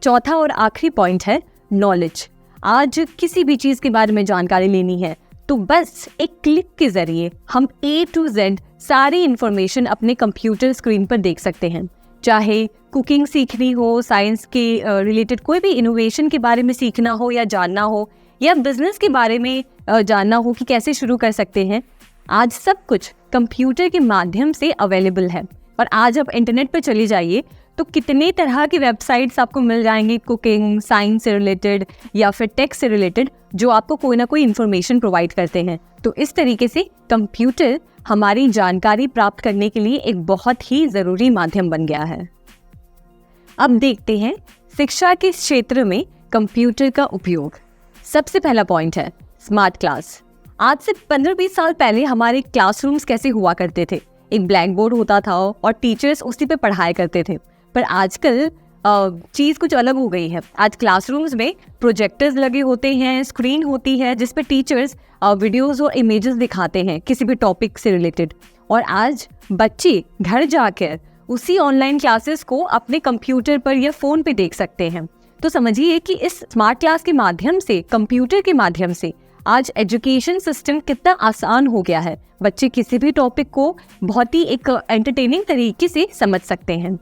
चौथा और आखिरी पॉइंट है नॉलेज। आज किसी भी चीज़ के बारे में जानकारी लेनी है तो बस एक क्लिक के ज़रिए हम A to Z सारी इन्फॉर्मेशन अपने कंप्यूटर स्क्रीन पर देख सकते हैं। चाहे कुकिंग सीखनी हो, साइंस के रिलेटेड कोई भी इनोवेशन के बारे में सीखना हो या जानना हो, या बिजनेस के बारे में जानना हो कि कैसे शुरू कर सकते हैं, आज सब कुछ कंप्यूटर के माध्यम से अवेलेबल है। और आज आप इंटरनेट पर चले जाइए तो कितने तरह की वेबसाइट्स आपको मिल जाएंगी कुकिंग, साइंस से रिलेटेड या फिर टेक से रिलेटेड, जो आपको कोई ना कोई इन्फॉर्मेशन प्रोवाइड करते हैं। तो इस तरीके से कंप्यूटर हमारी जानकारी प्राप्त करने के लिए एक बहुत ही ज़रूरी माध्यम बन गया है। अब देखते हैं शिक्षा के क्षेत्र में कंप्यूटर का उपयोग। सबसे पहला पॉइंट है स्मार्ट क्लास। आज से 15-20 साल पहले हमारे क्लासरूम्स कैसे हुआ करते थे? एक ब्लैक बोर्ड होता था और टीचर्स उसी पे पढ़ाया करते थे। पर आजकल चीज़ कुछ अलग हो गई है। आज क्लासरूम्स में प्रोजेक्टर्स लगे होते हैं, स्क्रीन होती है जिस पे टीचर्स वीडियोस और इमेजेस दिखाते हैं किसी भी टॉपिक से रिलेटेड, और आज बच्चे घर जाकर उसी ऑनलाइन क्लासेस को अपने कंप्यूटर पर या फ़ोन पे देख सकते हैं। तो समझिए कि इस स्मार्ट क्लास के माध्यम से, कंप्यूटर के माध्यम से आज एजुकेशन सिस्टम कितना आसान हो गया है। बच्चे किसी भी टॉपिक को बहुत ही एक एंटरटेनिंग तरीके से समझ सकते हैं।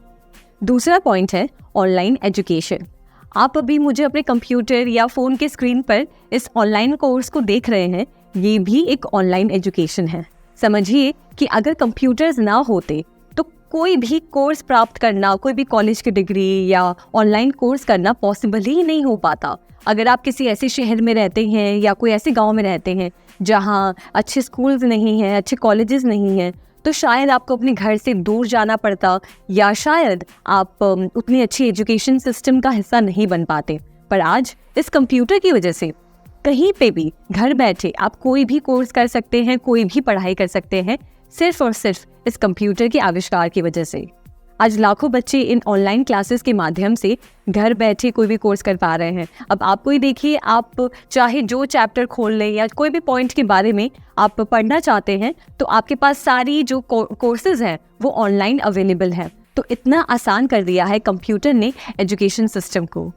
दूसरा पॉइंट है ऑनलाइन एजुकेशन। आप अभी मुझे अपने कंप्यूटर या फ़ोन के स्क्रीन पर इस ऑनलाइन कोर्स को देख रहे हैं, ये भी एक ऑनलाइन एजुकेशन है। समझिए कि अगर कंप्यूटर्स ना होते तो कोई भी कोर्स प्राप्त करना, कोई भी कॉलेज की डिग्री या ऑनलाइन कोर्स करना पॉसिबल ही नहीं हो पाता। अगर आप किसी ऐसे शहर में रहते हैं या कोई ऐसे गांव में रहते हैं जहां अच्छे स्कूल्स नहीं हैं, अच्छे कॉलेजेस नहीं हैं, तो शायद आपको अपने घर से दूर जाना पड़ता, या शायद आप उतनी अच्छी एजुकेशन सिस्टम का हिस्सा नहीं बन पाते। पर आज इस कंप्यूटर की वजह से कहीं पे भी घर बैठे आप कोई भी कोर्स कर सकते हैं, कोई भी पढ़ाई कर सकते हैं, सिर्फ और सिर्फ इस कंप्यूटर के आविष्कार की वजह से। आज लाखों बच्चे इन ऑनलाइन क्लासेस के माध्यम से घर बैठे कोई भी कोर्स कर पा रहे हैं। अब आपको ही देखिए, आप चाहे जो चैप्टर खोल लें या कोई भी पॉइंट के बारे में आप पढ़ना चाहते हैं, तो आपके पास सारी जो कोर्सेज हैं वो ऑनलाइन अवेलेबल है। तो इतना आसान कर दिया है कंप्यूटर ने एजुकेशन सिस्टम को।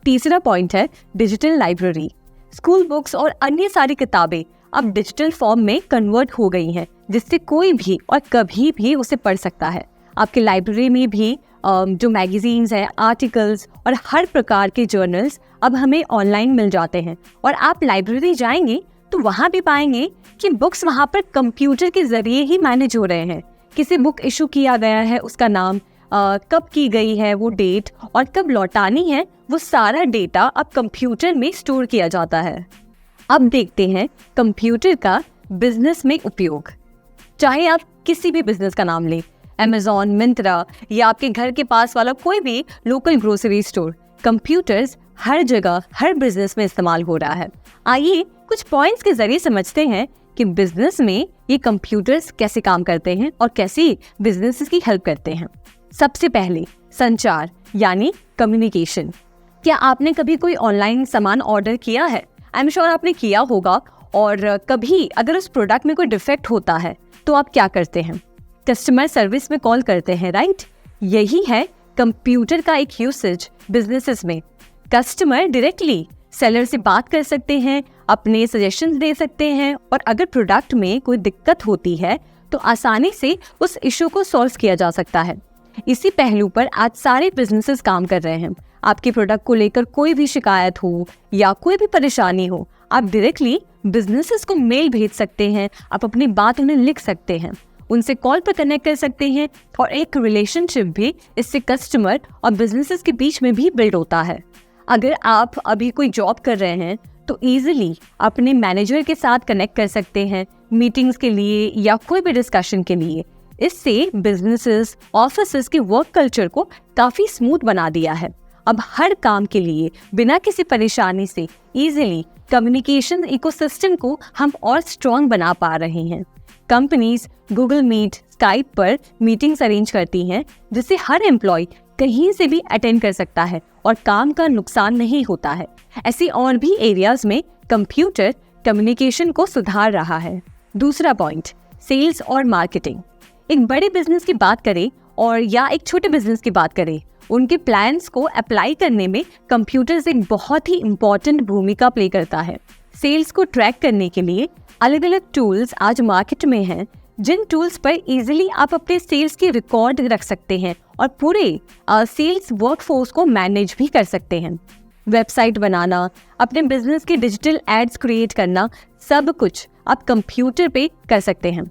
तीसरा पॉइंट है डिजिटल लाइब्रेरी। स्कूल बुक्स और अन्य सारी किताबें अब डिजिटल फॉर्म में कन्वर्ट हो गई हैं, जिससे कोई भी और कभी भी उसे पढ़ सकता है। आपके लाइब्रेरी में भी जो मैगजीन्स हैं, आर्टिकल्स और हर प्रकार के जर्नल्स अब हमें ऑनलाइन मिल जाते हैं। और आप लाइब्रेरी जाएंगे तो वहाँ भी पाएंगे कि बुक्स वहाँ पर कंप्यूटर के जरिए ही मैनेज हो रहे हैं। किसी बुक इशू किया गया है, उसका नाम, कब की गई है वो डेट, और कब लौटानी है, वो सारा डेटा अब कंप्यूटर में स्टोर किया जाता है। अब देखते हैं कंप्यूटर का बिजनेस में उपयोग। चाहे आप किसी भी बिजनेस का नाम लें, Amazon, मिंत्रा या आपके घर के पास वाला कोई भी लोकल ग्रोसरी स्टोर, कंप्यूटर्स हर जगह हर बिजनेस में इस्तेमाल हो रहा है। आइए कुछ पॉइंट्स के जरिए समझते हैं कि बिजनेस में ये कंप्यूटर्स कैसे काम करते हैं और कैसे बिजनेसेस की हेल्प करते हैं। सबसे पहले संचार यानी कम्युनिकेशन। क्या आपने कभी कोई ऑनलाइन सामान ऑर्डर किया है? आई एम श्योर आपने किया होगा। और कभी अगर उस प्रोडक्ट में कोई डिफेक्ट होता है तो आप क्या करते हैं? कस्टमर सर्विस में कॉल करते हैं, राइट? यही है कंप्यूटर का एक यूसेज बिजनेसेस में। कस्टमर डायरेक्टली सेलर से बात कर सकते हैं, अपने सजेशंस दे सकते हैं, और अगर प्रोडक्ट में कोई दिक्कत होती है तो आसानी से उस इशू को सॉल्व किया जा सकता है। इसी पहलू पर आज सारे बिजनेसेस काम कर रहे हैं। आपके प्रोडक्ट को लेकर कोई भी शिकायत हो या कोई भी परेशानी हो, आप डायरेक्टली बिजनेसेस को मेल भेज सकते हैं, आप अपनी बात उन्हें लिख सकते हैं, उनसे कॉल पर कनेक्ट कर सकते हैं, और एक रिलेशनशिप भी इससे कस्टमर और बिजनेसेस के बीच में भी बिल्ड होता है। अगर आप अभी कोई जॉब कर रहे हैं तो ईजिली अपने मैनेजर के साथ कनेक्ट कर सकते हैं मीटिंग्स के लिए या कोई भी डिस्कशन के लिए। इससे बिजनेसेस, ऑफिसेस के वर्क कल्चर को काफ़ी स्मूथ बना दिया है। अब हर काम के लिए बिना किसी परेशानी से ईजिली कम्युनिकेशन इकोसिस्टम को हम और स्ट्रॉन्ग बना पा रहे हैं। कंपनीज गूगल मीट, स्काइप पर मीटिंग्स अरेंज करती हैं, जिससे हर एम्प्लॉय कहीं से भी अटेंड कर सकता है और काम का नुकसान नहीं होता है। ऐसे और भी एरियाज में कंप्यूटर कम्युनिकेशन को सुधार रहा है। दूसरा पॉइंट, सेल्स और मार्केटिंग। एक बड़े बिजनेस की बात करें और या एक छोटे बिजनेस की बात करें, उनके प्लान्स को अप्लाई करने में कंप्यूटर एक बहुत ही इम्पोर्टेंट भूमिका प्ले करता है। सेल्स को ट्रैक करने के लिए अलग अलग टूल्स आज मार्केट में हैं, जिन टूल्स पर इजीली आप अपने सेल्स की रिकॉर्ड रख सकते हैं और पूरे सेल्स वर्कफोर्स को मैनेज भी कर सकते हैं। वेबसाइट बनाना, अपने बिजनेस के डिजिटल एड्स क्रिएट करना, सब कुछ आप कंप्यूटर पे कर सकते हैं।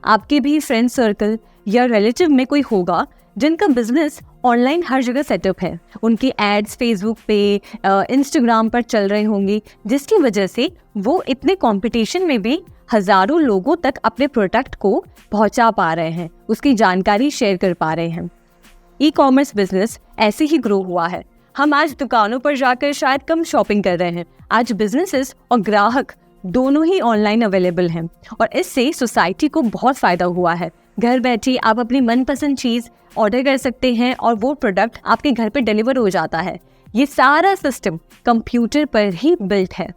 आपके भी फ्रेंड सर्कल या रिलेटिव में कोई होगा जिनका बिजनेस ऑनलाइन हर जगह सेटअप है। उनकी एड्स फेसबुक पे, इंस्टाग्राम पर चल रहे होंगे, जिसकी वजह से वो इतने कंपटीशन में भी हजारों लोगों तक अपने प्रोडक्ट को पहुंचा पा रहे हैं, उसकी जानकारी शेयर कर पा रहे हैं। ई कॉमर्स बिजनेस ऐसे ही ग्रो हुआ है। हम आज दुकानों पर जाकर शायद कम शॉपिंग कर रहे हैं। आज बिजनेसेस और ग्राहक दोनों ही ऑनलाइन अवेलेबल हैं और इससे सोसाइटी को बहुत फायदा हुआ है। घर बैठे आप अपनी मनपसंद चीज ऑर्डर कर सकते हैं और वो प्रोडक्ट आपके घर पे डिलीवर हो जाता है। ये सारा सिस्टम कंप्यूटर पर ही बिल्ट है।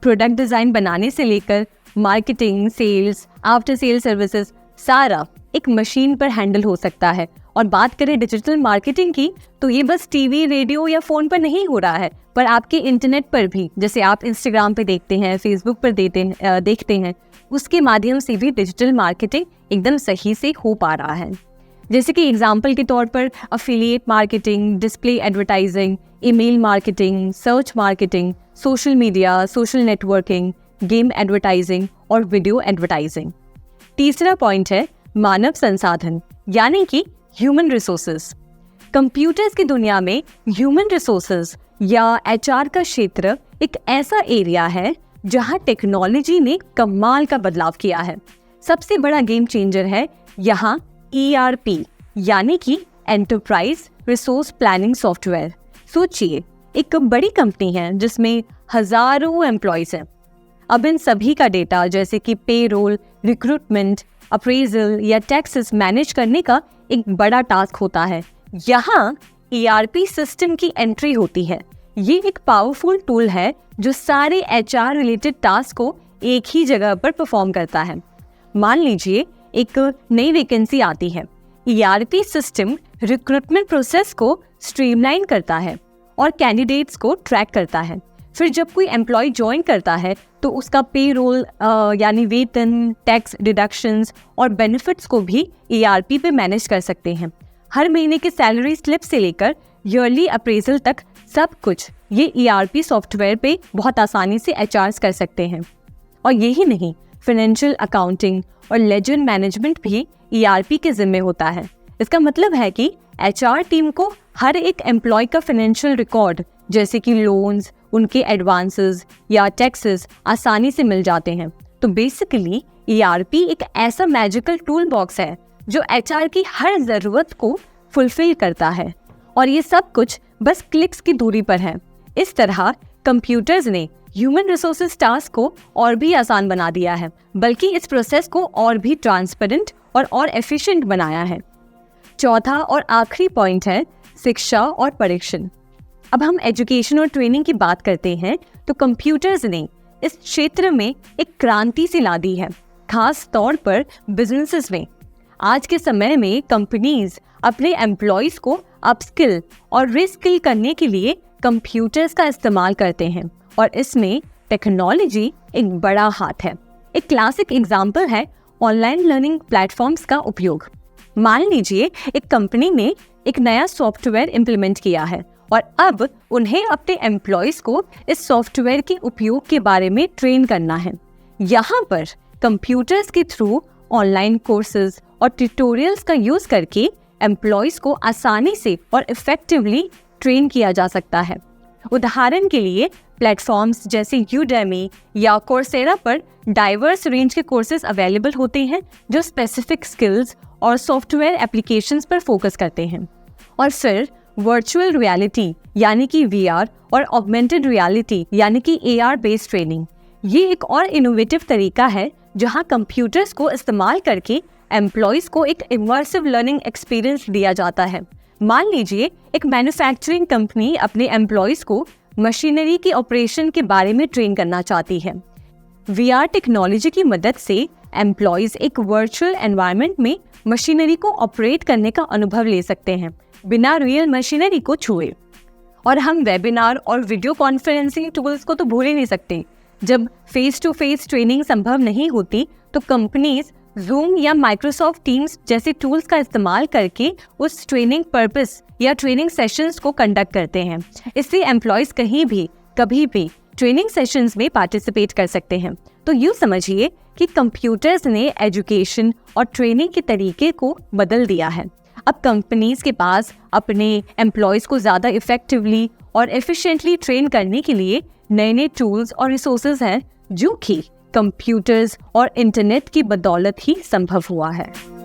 प्रोडक्ट डिजाइन बनाने से लेकर marketing, sales, after sale services सारा एक मशीन पर हैंडल हो सकता है। और बात करें डिजिटल मार्केटिंग की, तो ये बस टीवी, रेडियो या फोन पर नहीं हो रहा है, पर आपके इंटरनेट पर भी, जैसे आप इंस्टाग्राम पे देखते हैं, फेसबुक पर देखते हैं, उसके माध्यम से भी डिजिटल मार्केटिंग एकदम सही से हो पा रहा है। जैसे कि एग्जाम्पल के तौर पर affiliate marketing, display advertising, email marketing, search marketing, social media, social networking, game advertising और वीडियो एडवर्टाइजिंग। तीसरा पॉइंट है मानव संसाधन, यानी कि ह्यूमन रिसोर्सेज। कंप्यूटर्स की दुनिया में ह्यूमन रिसोर्सेज या एचआर का क्षेत्र एक ऐसा एरिया है जहां टेक्नोलॉजी ने कमाल का बदलाव किया है। सबसे बड़ा गेम चेंजर है यहाँ ERP, यानी कि एंटरप्राइज रिसोर्स प्लानिंग सॉफ्टवेयर। सोचिए, एक बड़ी कंपनी है जिसमें हजारों एम्प्लॉयज हैं। अब इन सभी का डेटा जैसे कि पेरोल, रिक्रूटमेंट, अप्रेजल या टैक्सेस मैनेज करने का एक बड़ा टास्क होता है। यहाँ ERP सिस्टम की एंट्री होती है। ये एक पावरफुल टूल है जो सारे HR रिलेटेड टास्क को एक ही जगह पर परफॉर्म करता है। मान लीजिए एक नई वैकेंसी आती है। ERP सिस्टम रिक्रूटमेंट प्रोसेस को स्ट्रीमलाइन करता है और कैंडिडेट्स को ट्रैक करता है। फिर जब कोई एम्प्लॉय ज्वाइन करता है तो उसका पेरोल यानी वेतन, टैक्स डिडक्शंस और बेनिफिट्स को भी ERP पे मैनेज कर सकते हैं। हर महीने के सैलरी स्लिप से लेकर ईयरली अप्रेजल तक सब कुछ ये ERP सॉफ्टवेयर पे बहुत आसानी से HRs कर सकते हैं। और यही नहीं, फाइनेंशियल अकाउंटिंग और लेजर मैनेजमेंट भी ERP के जिम्मे होता है। इसका मतलब है कि HR टीम को हर एक एम्प्लॉय का फाइनेंशियल रिकॉर्ड जैसे कि लोन्स, उनके एडवांसेस या टैक्सेस आसानी से मिल जाते हैं। तो बेसिकली ERP एक ऐसा मैजिकल टूल बॉक्स है जो HR की हर ज़रूरत को फुलफिल करता है और ये सब कुछ बस क्लिक्स की दूरी पर है। इस तरह कंप्यूटर्स ने ह्यूमन रिसोर्सेज टास्क को और भी आसान बना दिया है, बल्कि इस प्रोसेस को और भी ट्रांसपेरेंट और एफिशिएंट बनाया है। चौथा और आखिरी पॉइंट है शिक्षा और परीक्षण। अब हम एजुकेशन और ट्रेनिंग की बात करते हैं तो कंप्यूटर्स ने इस क्षेत्र में एक क्रांति सी ला दी है, खास तौर पर बिजनेसेस में। आज के समय में कंपनीज अपने एम्प्लॉयज को अपस्किल और रिस्किल करने के लिए कंप्यूटर्स का इस्तेमाल करते हैं और इसमें टेक्नोलॉजी एक बड़ा हाथ है। एक क्लासिक एग्जाम्पल है ऑनलाइन लर्निंग प्लेटफॉर्म्स का उपयोग। मान लीजिए एक कंपनी ने एक नया सॉफ्टवेयर इम्प्लीमेंट किया है और अब उन्हें अपने एम्प्लॉयज को इस सॉफ्टवेयर के उपयोग के बारे में ट्रेन करना है। यहाँ पर कंप्यूटर्स के थ्रू ऑनलाइन कोर्सेज और ट्यूटोरियल्स का यूज करके एम्प्लॉयज को आसानी से और इफेक्टिवली ट्रेन किया जा सकता है। उदाहरण के लिए प्लेटफॉर्म्स जैसे यूडेमी या कोर्सेरा पर डाइवर्स रेंज के कोर्सेज अवेलेबल होते हैं जो स्पेसिफिक स्किल्स और सॉफ्टवेयर एप्लीकेशंस पर फोकस करते हैं। और फिर वर्चुअल रियलिटी यानी कि VR और ऑगमेंटेड रियलिटी यानी कि AR बेस्ड ट्रेनिंग, ये एक और इनोवेटिव तरीका है जहां कंप्यूटर्स को इस्तेमाल करके एम्प्लॉयज को एक इमर्सिव लर्निंग एक्सपीरियंस दिया जाता है। मान लीजिए एक मैन्युफैक्चरिंग कंपनी अपने एम्प्लॉयज को मशीनरी के ऑपरेशन के बारे में ट्रेन करना चाहती है। VR टेक्नोलॉजी की मदद से एम्प्लॉयज एक वर्चुअल एनवायरनमेंट में मशीनरी को ऑपरेट करने का अनुभव ले सकते हैं बिना रियल मशीनरी को छुए। और हम वेबिनार और वीडियो कॉन्फ्रेंसिंग टूल्स को तो भूल ही नहीं सकते। जब फेस टू फेस ट्रेनिंग संभव नहीं होती तो कंपनीज Zoom या Microsoft Teams जैसे टूल्स का इस्तेमाल करके उस ट्रेनिंग पर्पस या ट्रेनिंग सेशंस को कंडक्ट करते हैं। इससे एम्प्लॉयज कहीं भी कभी भी ट्रेनिंग सेशंस में पार्टिसिपेट कर सकते हैं। तो यूँ समझिए कि कंप्यूटर्स ने एजुकेशन और ट्रेनिंग के तरीके को बदल दिया है। अब कंपनीज के पास अपने एम्प्लॉयज़ को ज़्यादा इफेक्टिवली और एफिशिएंटली ट्रेन करने के लिए नए नए टूल्स और रिसोर्सेज हैं जो कि कंप्यूटर्स और इंटरनेट की बदौलत ही संभव हुआ है।